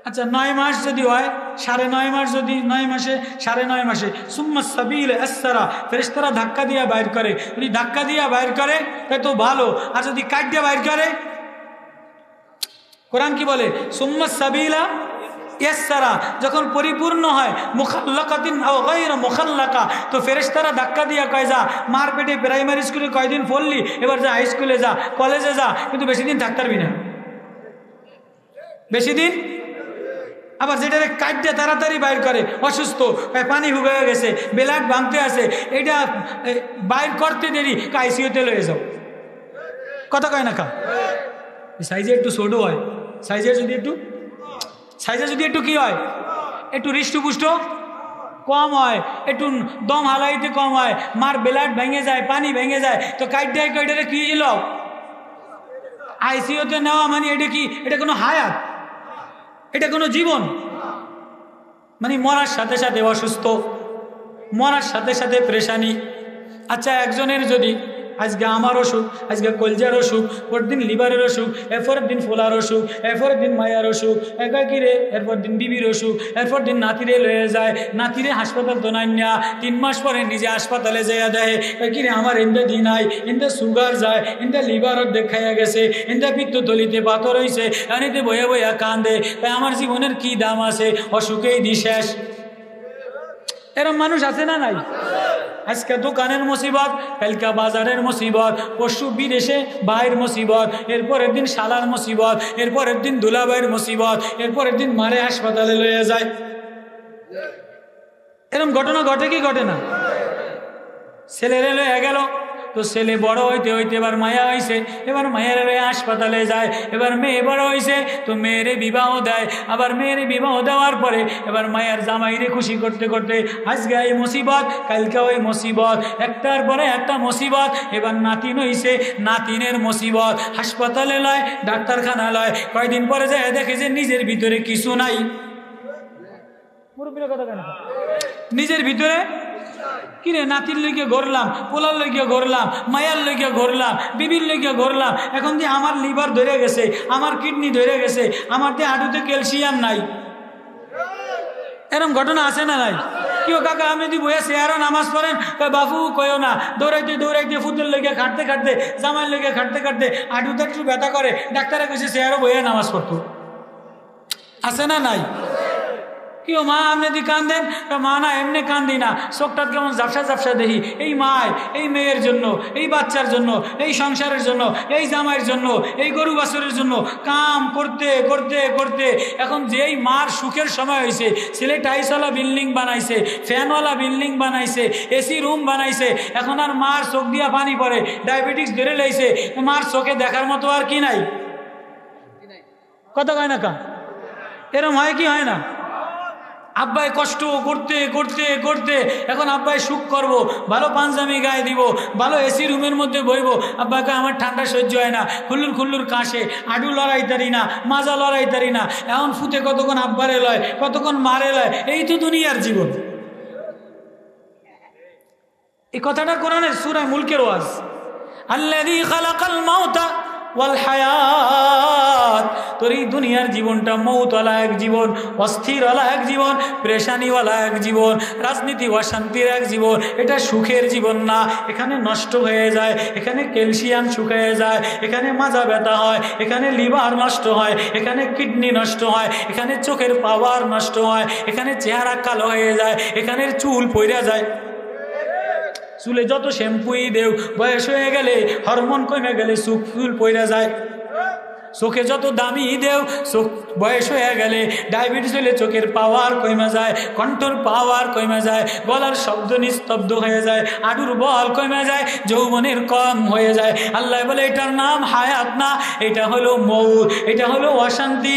আচ্ছা, 9 মাস যদি হয়, 9.5 মাস যদি 9 মাসে, 9.5 মাসে সুম্মা সাবিল আসসারা, ফেরেশতারা ধাক্কা দিয়া বাইর করে। যদি ধাক্কা দিয়া বাইর করে তাই তো ভালো, আর যদি কাট দিয়া বাইর করে, কোরআন কি বলে? সুম্মা সাবিলা ইয়াসসারা, যখন পরিপূর্ণ হয়, মুখাল্লাকাতিন আও গায়রা মুখাল্লাকা, তো ফেরেশতারা ধাক্কা দিয়া কয়, যা মার পেটে প্রাইমারি স্কুলে কয়দিন পড়লি, এবার যা হাই স্কুলে যা, কলেজে যা, কিন্তু বেশি দিন থাকতে পারবি না, বেশি দিন। আবার যেটারে কাটতে তাড়াতাড়ি বাইর করে, অসুস্থ, পানি হুগায় গেছে, বেলাট ভাঙতে আছে, এটা বাইর করতে দেরি, আইসিইউতে লয়ে যাও। কথা কয় না কা? সাইজে একটু ছোট হয়, সাইজে যদি একটু কি হয়, একটু হৃষ্টপুষ্ট কম হয়, একটু দম হালাইতে কম হয়, মার বেলাট ভেঙে যায়, পানি ভেঙে যায়, তো কাইটারে কি ছিল? আইসিইউতে নেওয়া মানে এটা কি? এটা কোনো হায়াত? এটা কোনো জীবন? মানে মরার সাথে সাথে অসুস্থ, মরার সাথে সাথে পেরেশানি। আচ্ছা, একজনের যদি আজকে আমার অসুখ, আজকে কলজার অসুখ, পরদিন লিভারের অসুখ, এরপরের দিন ফোলার অসুখ, এরপরের দিন মায়ার অসুখ, একাকিরে এরপর দিন বিবির অসুখ, এরপর দিন নাতিরে লয়ে যায়, নাতিরে হাসপাতাল তো নাই না, 3 মাস পরে নিজে হাসপাতালে যাইয়া দেয় কিরে আমার ইন্দা দিন নাই, ইন্দা সুগার যায়, ইন্দা লিভারও দেখাইয়া গেছে, ইন্দা পিত্তথলিতে পাথর হয়েছে, এনিতে বইয়া বইয়া কান্দে, তাই আমার জীবনের কি দাম আছে, অসুখেই দি শেষ। এরম মানুষ আছে না নাই? আজকে দোকানের মুসিবত, কালকা বাজারের মুসিবত, পরশু বিদেশে ভাইয়ের মুসিবত, এরপরের দিন শালার মুসিবত, এরপরের দিন দুলাভাইয়ের মুসিবত, এরপরের দিন মারে হাসপাতালে লইয়া যায়। এরকম ঘটনা ঘটে কি ঘটে না? ছেলেরে লইয়া গেল, তো ছেলে বড় হইতে হইতে এবার মায়া হয়েছে, এবার মায়ের হাসপাতালে যায়, এবার মেয়ে বড় হয়েছে, তো মেয়েরে বিবাহ দেয়, আবার মেয়েরে বিবাহ দেওয়ার পরে এবার মায়ের জামাইরে খুশি করতে করতে আজকে এই মুসিবত, কালকে ওই মুসিবত, একটার পরে একটা মুসিবত, এবার নাতিন হইছে, নাতিনের মুসিবত, হাসপাতালে লয়, ডাক্তারখানা লয়, কয়দিন পরে যায় দেখে যে নিজের ভিতরে কিছু নাই। মুরব্বির কথা কেন? নিজের ভিতরে কিরে নাতির লইকে ঘরলাম, পোলার লইকে ঘরলাম, মায়ার লইকে ঘরলাম, বিবির লইকে ঘরলাম, এখন দিয়ে আমার লিভার ধরে গেছে, আমার কিডনি ধরে গেছে, আমার দিয়ে হাঁটুতে ক্যালসিয়াম নাই। এরকম ঘটনা আছে না নাই? কেউ কাকা আমি যদি বইয়া চেয়ারও নামাজ পড়েন, বাবু কয়ও না, দৌড়াইতে দৌড়াইতে ফুটের লইকে খাটতে খাটতে, জামাইয়ের লইকে খাটতে খাটতে হাঁটুতে একটু ব্যথা করে, ডাক্তারে কইছে চেয়ারও বইয়া নামাজ পড়তো। আছে না নাই? কেউ মা আপনি দি কান্দেন, মা না এমনি কান্দি না, চোখটা কেমন ঝাপসা ঝাপসা দেখি, এই মায় এই মেয়ের জন্য, এই বাচ্চার জন্য, এই সংসারের জন্য, এই জামাইয়ের জন্য, এই গরু বাছুরের জন্য কাম করতে করতে করতে এখন যেই মার সুখের সময় হয়েছে, ছেলে টাইসওয়ালা বিল্ডিং বানাইছে, ফ্যানওয়ালা বিল্ডিং বানাইছে, এসি রুম বানাইছে, এখন আর মার চোখ দিয়া পানি পড়ে, ডায়াবেটিস ধরে লাইছে, মার চোখে দেখার মতো আর কি নাই? কথা কয় না কা? এরম হয় কি হয় না? আব্বাই কষ্ট করতে করতে করতে এখন আব্বাই সুখ করব, ভালো পাঞ্জাবি গায়ে দিব, ভালো এসি রুমের মধ্যে বইব, আব্বাকে আমার ঠান্ডা সহ্য হয় না, খুল্লুর খুল্লুর কাশে, আডু লড়াই তারি না, মাজা লড়াই তারি না, এখন ফুটে কতক্ষণ আব্বারে লয়, কতক্ষণ মারে লয়, এই তো দুনিয়ার জীবন। এই কথাটা কোরআনের সূরা মুলকের ওয়াজ, আল্লাযী খালাকাল মাউতা ওয়াল হায়াত। তোর এই দুনিয়ার জীবনটা মৌতওয়ালা এক জীবন, অস্থিরওয়ালা এক জীবন, প্রেশানিওয়ালা এক জীবন, রাজনীতি অশান্তির এক জীবন, এটা সুখের জীবন না। এখানে নষ্ট হয়ে যায়, এখানে ক্যালসিয়াম শুকিয়ে যায়, এখানে মাজা ব্যথা হয়, এখানে লিভার নষ্ট হয়, এখানে কিডনি নষ্ট হয়, এখানে চোখের পাওয়ার নষ্ট হয়, এখানে চেহারা কালো হয়ে যায়, এখানে চুল পইরা যায়। চুলে যত শ্যাম্পুই দেও, বয়স হয়ে গেলে, হরমোন কমে গেলে চুল পইরা যায়। চোখে যত দামি দেও, চোখ বয়স হয়ে গেলে, ডায়াবেটিস হলে চোখের পাওয়ার কমে যায়, কণ্ঠর পাওয়ার কমে যায়, গলার শব্দ নিস্তব্ধ হয়ে যায়, আডুর বল কমে যায়, যৌবনের কম হয়ে যায়। আল্লাহ বলে এটার নাম হায়াত না, এটা হলো মৌত, এটা হলো অশান্তি।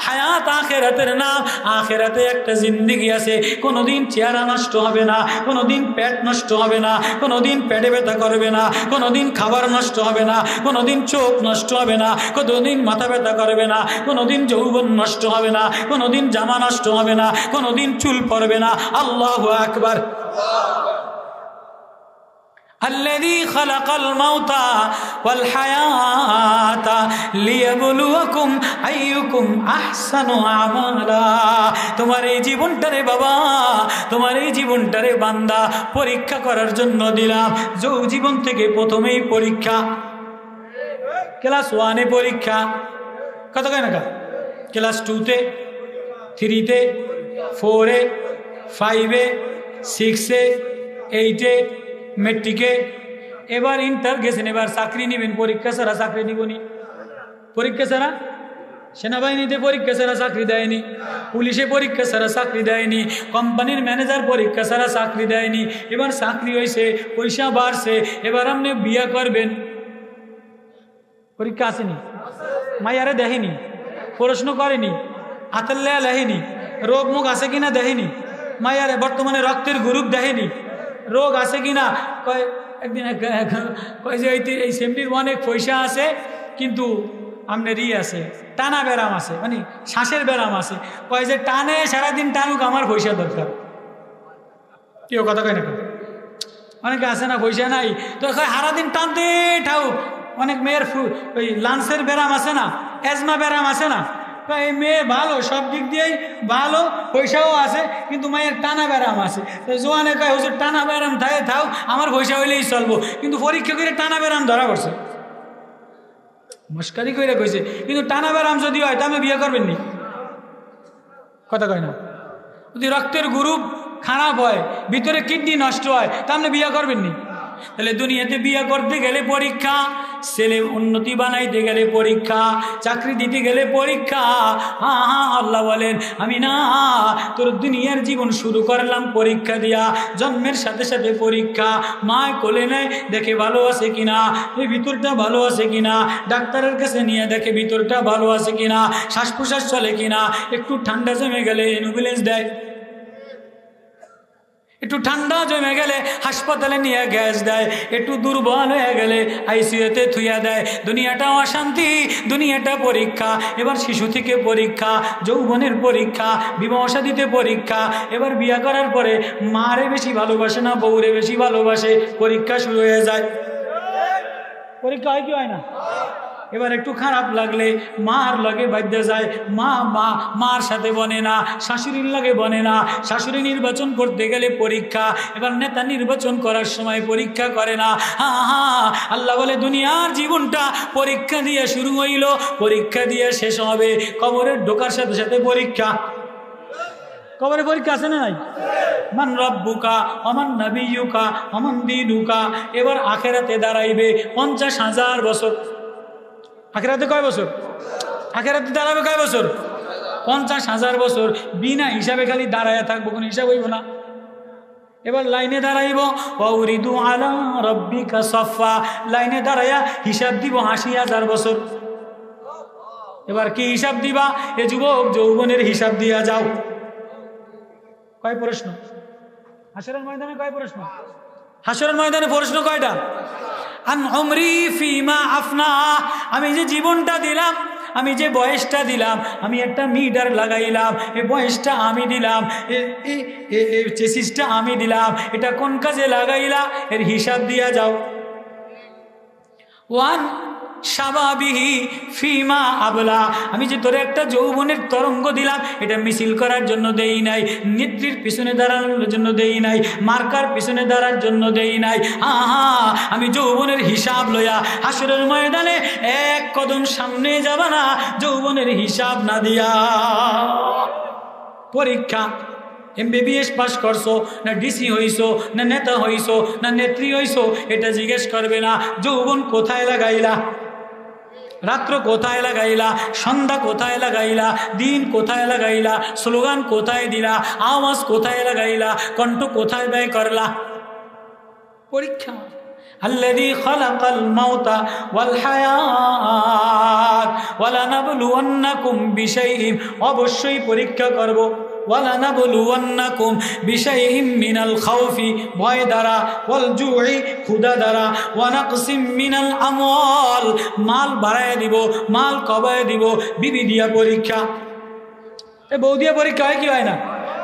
হায়াত আখেরাতের নাম। আখেরাতে একটা জিন্দেগি আছে, কোনোদিন চেহারা নষ্ট হবে না, কোনোদিন পেট নষ্ট হবে না, কোনোদিন পেটে ব্যথা করবে না, কোনোদিন খাবার নষ্ট হবে না, কোনোদিন চোখ নষ্ট হবে না, কোনোদিন মাথা ব্যথা করবে না, কোনোদিন যৌবন নষ্ট হবে না, কোনোদিন জামা নষ্ট হবে না, কোনোদিন চুল পড়বে না। আল্লাহু আকবার। الذي خلق الموت والحياة ليبلوكم أيكم أحسن عملا। তোমার এই জীবনটারে বাবা, তোমার এই জীবনটারে বান্দা পরীক্ষা করার জন্য দিলাম। যে জীবন থেকে প্রথমেই পরীক্ষা, ক্লাস 1-এ পরীক্ষা, কত কেন ক্লাস 2-তে, 3-তে, 4-এ, 5-এ, 6-এ, 8-এ, মেট্রিকে, এবার ইন্টার গেছেন, এবার চাকরি নেবেন, পরীক্ষা ছাড়া চাকরি নিবনি। পরীক্ষা ছাড়া সেনাবাহিনীতে পরীক্ষা ছাড়া চাকরি দেয়নি, পুলিশে পরীক্ষা ছাড়া চাকরি দেয়নি, কোম্পানির ম্যানেজার পরীক্ষা ছাড়া চাকরি দেয়নি। এবার চাকরি হয়েছে, পয়সা বাড়ছে, এবার আপনি বিয়া করবেন, পরীক্ষা আসেনি, মায়ারে দেখেনি, প্রশ্ন করেনি, হাতের লেয়া লেহেনি, রোগ মুখ আছে কিনা দেখেনি, মায়ারে বর্তমানে রক্তের গ্রুপ দেখেনি, রোগ আছে কিনা কয়, একদিন কয় যে এই সেমটির অনেক পয়সা আছে কিন্তু আপনার আছে, টানা ব্যারাম আছে, মানে শ্বাসের ব্যারাম আছে, কয় যে টানে সারাদিন টানুক, আমার পয়সা দরকার। কেউ কথা কয় না, অনেকে আছে না পয়সা নাই, তো সারাদিন টানতে ঠাউ। অনেক মেয়ের ওই লাঞ্চের ব্যারাম আছে না, এজমা ব্যারাম আছে না, এই মেয়ে ভালো, সব দিক দিয়েই ভালো, পয়সাও আছে, কিন্তু মায়ের টানা ব্যারাম আছে। জোয়ানে কয় হুজুর টানা ব্যারাম থাকে থাও, আমার পয়সা হইলেই চলবো, কিন্তু পরীক্ষা করে টানা ব্যারাম ধরা পড়ছে। মস্কারি করে কইছে, কিন্তু টানা ব্যারাম যদি হয় তা আপনি বিয়ে করবেন নি? কথা কয় না। যদি রক্তের গ্রুপ খারাপ হয়, ভিতরে কিডনি নষ্ট হয়, তা আপনি বিয়ে করবেন নি? তাহলে দুনিয়াতে বিয়ে করতে গেলে পরীক্ষা, ছেলে উন্নতি বানাইতে গেলে পরীক্ষা, চাকরি দিতে গেলে পরীক্ষা। আল্লাহ বলেন আমি না তোর দুনিয়ার জীবন শুরু করলাম পরীক্ষা দিয়া। জন্মের সাথে সাথে পরীক্ষা, মায় কোলে নেয় দেখে ভালো আছে কিনা, এই ভিতরটা ভালো আছে কিনা, ডাক্তারের কাছে নিয়ে দেখে ভিতরটা ভালো আছে কিনা, শ্বাস প্রশ্বাস চলে কিনা। একটু ঠান্ডা জমে গেলে অ্যাম্বুলেন্স দেয়, একটু ঠান্ডা জমে গেলে হাসপাতালে নিয়ে গ্যাস দেয়, একটু দুর্বল হয়ে গেলে আইসিইউতে থুইয়া দেয়। দুনিয়াটা অশান্তি, দুনিয়াটা পরীক্ষা। এবার শিশু থেকে পরীক্ষা, যৌবনের পরীক্ষা, বিবাহ শাদীতে পরীক্ষা। এবার বিয়ে করার পরে মারে বেশি ভালোবাসে না বউরে বেশি ভালোবাসে, পরীক্ষা শুরু হয়ে যায়। পরীক্ষা হয় কি হয় না? এবার একটু খারাপ লাগলে মার লাগে বাধ্য যায়, মার সাথে বনে না, শাশুড়ির লাগে বনে না। শাশুড়ি নির্বাচন করতে গেলে পরীক্ষা, এবার নেতা নির্বাচন করার সময় পরীক্ষা করে না। আল্লাহ বলে দুনিয়ার জীবনটা পরীক্ষা দিয়ে শুরু হইল, পরীক্ষা দিয়ে শেষ হবে। কবরের ঢোকার সাথে সাথে পরীক্ষা। কবরে পরীক্ষা আছে না নাই? মান রব্বুকা অমান নবিয়ুকা অমান দীনুকা। এবার আখেরাতে দাঁড়াইবে 50,000 বছর। আখেরাতে কয় বছর? আখেরাতে দাঁড়াবে কয় বছর? 50,000 বছর। বিনা হিসাবে খালি দাঁড়াইয়া থাকবো, কোনো হিসাব হইব না। এবার লাইনে দাঁড়াইব, ওয়াউরিদু আলা রব্বিকা সাফা। লাইনে দাঁড়াইয়া হিসাব দিব 80,000 বছর। এবার কি হিসাব দিবা? এ যুবক যৌবনের হিসাব দিয়া যাও। কয় প্রশ্ন? হাসরের ময়দানে কয় প্রশ্ন? হাসরের ময়দানে প্রশ্ন কয়টা? আন উমরি ফিমা আফনা। আমি যে জীবনটা দিলাম, আমি যে বয়সটা দিলাম, আমি একটা মিটার লাগাইলাম, এই বয়সটা আমি দিলাম, চেসিসটা আমি দিলাম, এটা কোন কাজে লাগাইলা এর হিসাব দিয়া যাও। ওয়ান শাবাবিহি ফিমা আবলা। আমি যে তোরে একটা যৌবনের তরঙ্গ দিলাম, এটা মিছিল করার জন্য দেই নাই, নেত্রীর পিছনে দাঁড়ানোর জন্য দেই নাই, মার্কার পিছনে দাঁড়ার জন্য দেই নাই। আমি যৌবনের হিসাব লইয়া হাসরের ময়দানে এক কদম সামনে যাবা না যৌবনের হিসাব না দিয়া। পরীক্ষা। MBBS পাস করছো না ডিসি হইছো না নেতা হইছো না নেত্রী হইছো, এটা জিজ্ঞেস করবে না। যৌবন কোথায় লাগাইলা, রাত্র কোথায় লাগাইলা, সন্ধ্যা কোথায় লাগাইলা, দিন কোথায় লাগাইলা, স্লোগান কোথায় দিলা, আওয়াজ কোথায় লাগাইলা, কণ্ঠ কোথায় ব্যয় করলা। পরীক্ষা। আল্লাযী খালাকাল মাউতা ওয়াল হায়াত ওয়ালানাবলুওয়ান্নাকুম বিশাইইন। অবশ্যই পরীক্ষা করব। ওয়ালানাবলুওয়ান্নাকুম বিশাইইন মিনাল খাউফি, ভয় দ্বারা, ওয়াল জুই, ক্ষুধা দ্বারা, ওয়া নাকসিম মিনাল আমওয়াল, মাল বাড়ায় দিব, মাল কমায় দিব। বিবি দিয়া পরীক্ষা। এ বউ দিয়া পরীক্ষা হয় কি হয় না?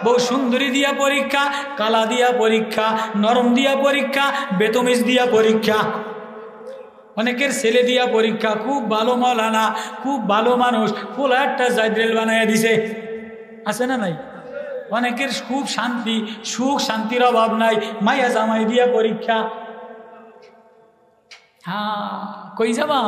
বউ সুন্দরী দিয়া পরীক্ষা, কালা দিয়া পরীক্ষা, নরম দিয়া পরীক্ষা, বেতমিজ দিয়া পরীক্ষা। অনেকের ছেলে দিয়া পরীক্ষা, খুব ভালো মাওলানা, খুব ভালো মানুষ, ফুল একটা জায়দ্রেল বানাইয়া দিছে, আছে না নাই? অনেকের খুব শান্তি, সুখ শান্তির অভাব নাই, মাইয়া জামাই দিয়া পরীক্ষা। কই যাবা?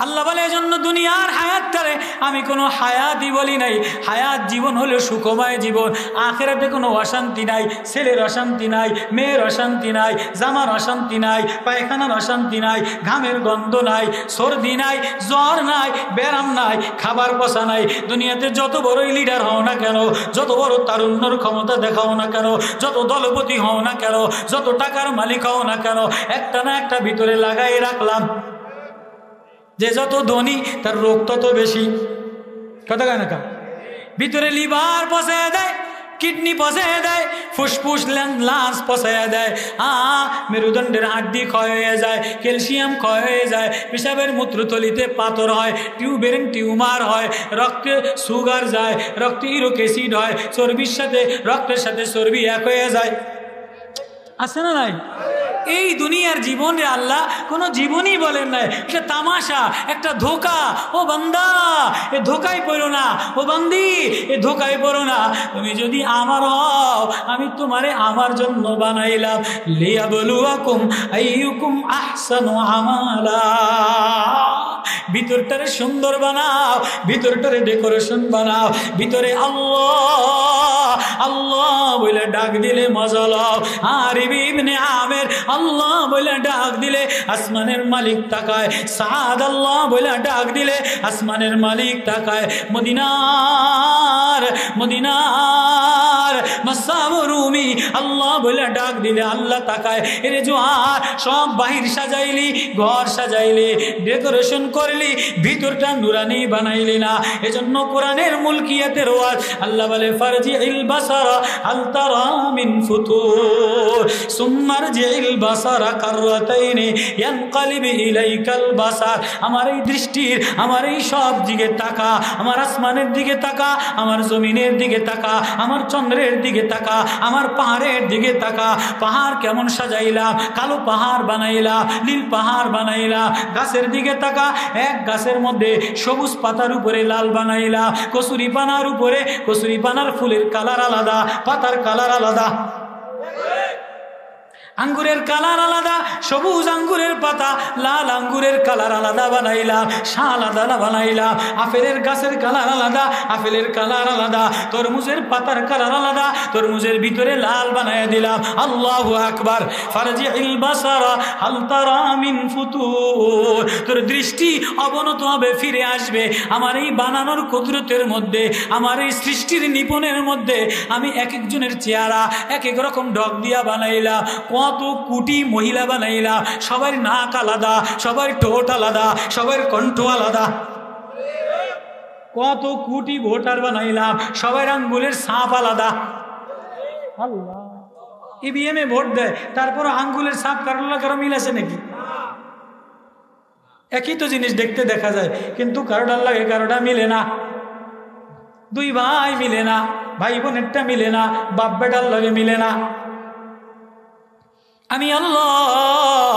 আল্লাহ বলে এজন্য দুনিয়ার হায়াতটারে আমি কোনো হায়াতই বলি নাই। হায়াত জীবন হলো সুখময় জীবন। আখিরাতে কোনো অশান্তি নাই, ছেলের অশান্তি নাই, মেয়ের অশান্তি নাই, জামার অশান্তি নাই, পায়খানার অশান্তি নাই, ঘামের গন্ধ নাই, সর্দি নাই, জ্বর নাই, ব্যারাম নাই, খাবার পচা নাই। দুনিয়াতে যত বড়ই লিডার হও না কেন, যত বড় তারুণ্যর ক্ষমতা দেখাও না কেন, যত দলপতি হও না কেন, যত টাকার মালিক হও না কেন, একটা না একটা ভিতরে লাগাই রাখলাম যে যত ধনী তার রোগ তত বেশি। কথা কয় না কা? ভিতরে লিভার পচাইয়া দেয়, কিডনি পচাইয়া দেয়, ফুসফুস লাঞ্চ পচাইয়া দেয়, মেরুদণ্ডের হাড্ডি ক্ষয় হয়ে যায়, ক্যালসিয়াম ক্ষয় হয়ে যায়, পেশাবের মূত্রথলিতে পাথর হয়, টিউবের টিউমার হয়, রক্তে সুগার যায়, রক্তে ইউরিক অ্যাসিড হয়, চর্বির সাথে রক্তের সাথে চর্বি এক হয়ে যায়। আছে না নাই? এই দুনিয়ার জীবনে আল্লাহ কোনো জীবনই বলেন নাই, এটা তামাশা, একটা ধোকা। ও বান্দা, এ ধোকায় পড়ো না। ও বান্দি, এ ধোকায় পড়ো না। তুমি যদি আমার হও, আমি তোমারে আমার জন্য বানাইলাম। লিয়াবলুয়াকুম আইয়ুকুম আহসানু আমালা। ভিতরটারে সুন্দর বানাও, ভিতরটারে ডেকোরেশন বানাও। ভিতরে আল্লাহ আল্লাহ বলে ডাক দিলে মজা লও। আর ইবনে আমের আল্লাহ বলে ডাক দিলে আসমানের মালিক তাকায়। সাদ আল্লাহ বলে ডাক দিলে আসমানের মালিক তাকায়। মদিনার মদিনার মাসাব রুমি আল্লাহ বলে ডাক দিলে আল্লাহ তাকায়। এরে জোয়ার সব বাহির সাজাইলি, ঘর সাজাইলি, ডেকোরেশন করলি, ভিতরটা নুরানি বানাইলি না। এজন্য কোরআনের মুলকিয়াতের ওয়াজ আল্লাহ বলে ফারজিল বাসারা হাল তারা মিন ফুতুর সুম্মা রজিল বাসারা কাররাতাইনি ইয়ানকালিবু ইলাইকাল বাসার। আমার এই দৃষ্টির, আমার এই সব দিকে তাকা, আমার আসমানের দিকে তাকা, আমার জমিনের দিকে তাকা, আমার চন্দ্রের দিকে তাকা, আমার পাহাড়ের দিকে তাকা। পাহাড় কেমন সাজাইলাম, কালো পাহাড় বানাইলাম, নীল পাহাড় বানাইলাম। গাছের দিকে তাকা, এক গাছের মধ্যে সবুজ পাতার উপরে লাল বানাইলাম। কসুরি পানার উপরে কসুরি পানার ফুলের কালার আলাদা, পাতার কালার আলাদা, আঙ্গুরের কালার আলাদা, সবুজ আঙ্গুরের পাতা, লাল আঙ্গুরের কালার আলাদা বানাইলাম, শাল আলাদা বানাইলাম। আপেলের গাছের কালার আলাদা, আপেলের কালার আলাদা। তরমুজের পাতার কালার আলাদা, তরমুজের ভিতরে লাল বানাই দিলাম। আল্লাহু আকবার। ফারজিল বাসারা হাল তারা মিন ফুতুর। তোর দৃষ্টি অবনত হবে, ফিরে আসবে আমার এই বানানোর কুদরতের মধ্যে, আমার এই সৃষ্টির নিপুণের মধ্যে। আমি এক একজনের চেহারা এক এক রকম ডগ দিয়া বানাইলাম। কত কোটি মহিলা বানাইলা, সবার নাক আলাদা, সবার ঠোঁট আলাদা, সবার কণ্ঠ আলাদা। কত কোটি ভোটার বানাইলাম, সবার আঙ্গুলের ছাপ আলাদা। আল্লাহ, ইভিএম এ ভোট দেয়, তারপর আঙ্গুলের ছাপ কারো কারো মিল আছে নাকি? একই তো জিনিস দেখতে দেখা যায়, কিন্তু কারোটার লাগে কারোটা মিলে না। দুই ভাই মিলে না, ভাই বোনেরটা মিলে না, বাপ বেটার লাগে মিলে না। আমি আল্লাহ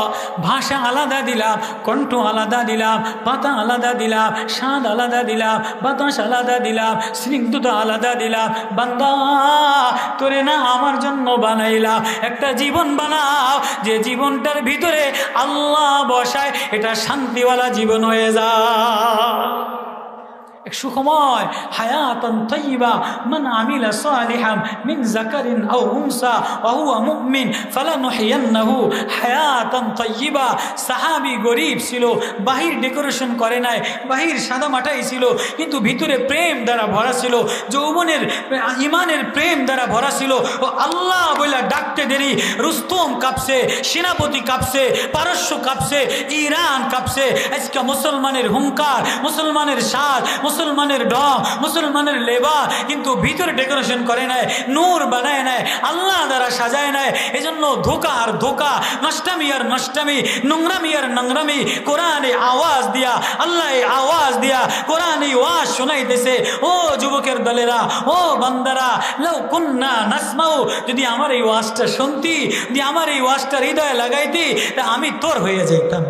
ভাষা আলাদা দিলাম, কণ্ঠ আলাদা দিলাম, পাতা আলাদা দিলাম, স্বাদ আলাদা দিলাম, বাতাস আলাদা দিলাম, স্নিগ্ধতা আলাদা দিলাম। বান্দা, তোরে না আমার জন্য বানাইলাম। একটা জীবন বানাও, যে জীবনটার ভিতরে আল্লাহ বসায়, এটা শান্তিওয়ালা জীবন হয়ে যায়। এক সুখময় হায়াতান তাইয়্যিবা মান আমিলা সালিহান মিন যাকারিন আও উনসা ওয়া হুয়া মুমিন ফালানুহিয়ান্নাহু হায়াতান তাইয়্যিবা। সাহাবী গরীব ছিল, বাহির ডেকোরেশন করে নাই, বাহির সাদা মাটাই ছিল, কিন্তু ভিতরে প্রেম দ্বারা ভরা ছিল, যৌবনের ইমানের প্রেম দ্বারা ভরা ছিল। ও আল্লাহ বইলা ডাকতে দেরি রুস্তম কাঁপছে, সেনাপতি কাঁপছে, পারস্য কাঁপছে, ইরান কাঁপছে। আজকে মুসলমানের হুঙ্কার, মুসলমানের সাজ, মুসলমানের ডং, মুসলমানের লেবাস, কিন্তু ভিতরে ডেকোরেশন করে নাই, নূর বানায় নাই, আল্লাহ দ্বারা সাজায় নাই। এজন্য ধোকা আর ধোকা, নষ্টামি আর নষ্টামি, নোংরামি আর নোংরামি। কোরআনে আওয়াজ দিয়া, আল্লাহ আওয়াজ দিয়া কোরআনে ওয়াজ শোনাইতেছে। ও যুবকের দলেরা, ও বান্দারা, লাউ কুন্না নাসমাউ, যদি আমার এই ওয়াজটা শুনতি, যদি আমার এই ওয়াজটা হৃদয়ে লাগাইতি, তা আমি তোর হয়ে যাইতাম।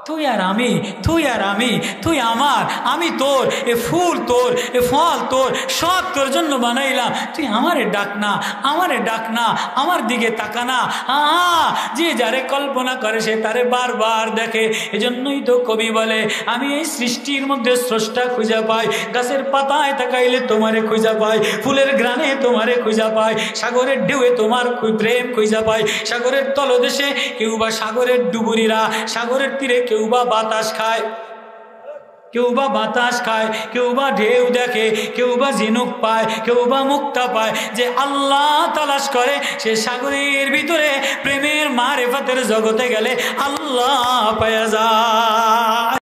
তুই আর আমি, তুই আর আমি, তুই আমার, আমি তোর। এ ফুল তোর, এ ফল তোর, সব তোর জন্য বানাইলাম। তুই আমারে ডাক না, আমারে ডাক না, আমার দিকে তাকা না। যে যারে কল্পনা করে সে তারে বারবার দেখে। এজন্যই তো কবি বলে, আমি এই সৃষ্টির মধ্যে স্রষ্টা খুঁজা পাই। গাছের পাতায় তাকাইলে তোমারে খুঁজা পাই, ফুলের গ্রানে তোমারে খুঁজা পাই, সাগরের ঢেউয়ে তোমার প্রেম খুঁজা পাই। সাগরের তলদেশে কেউ বা সাগরের ডুবুরিরা, সাগরের তীরে কেউ বা বাতাস খায়, কেউ বা বাতাস খায়, কেউ বা ঢেউ দেখে, কেউ বা ঝিনুক পায়, কেউ বা মুক্তা পায়। যে আল্লাহ তালাশ করে, সে সাগরের ভিতরে প্রেমের মারেফাতের জগতে গেলে আল্লাহ পায়া যায়।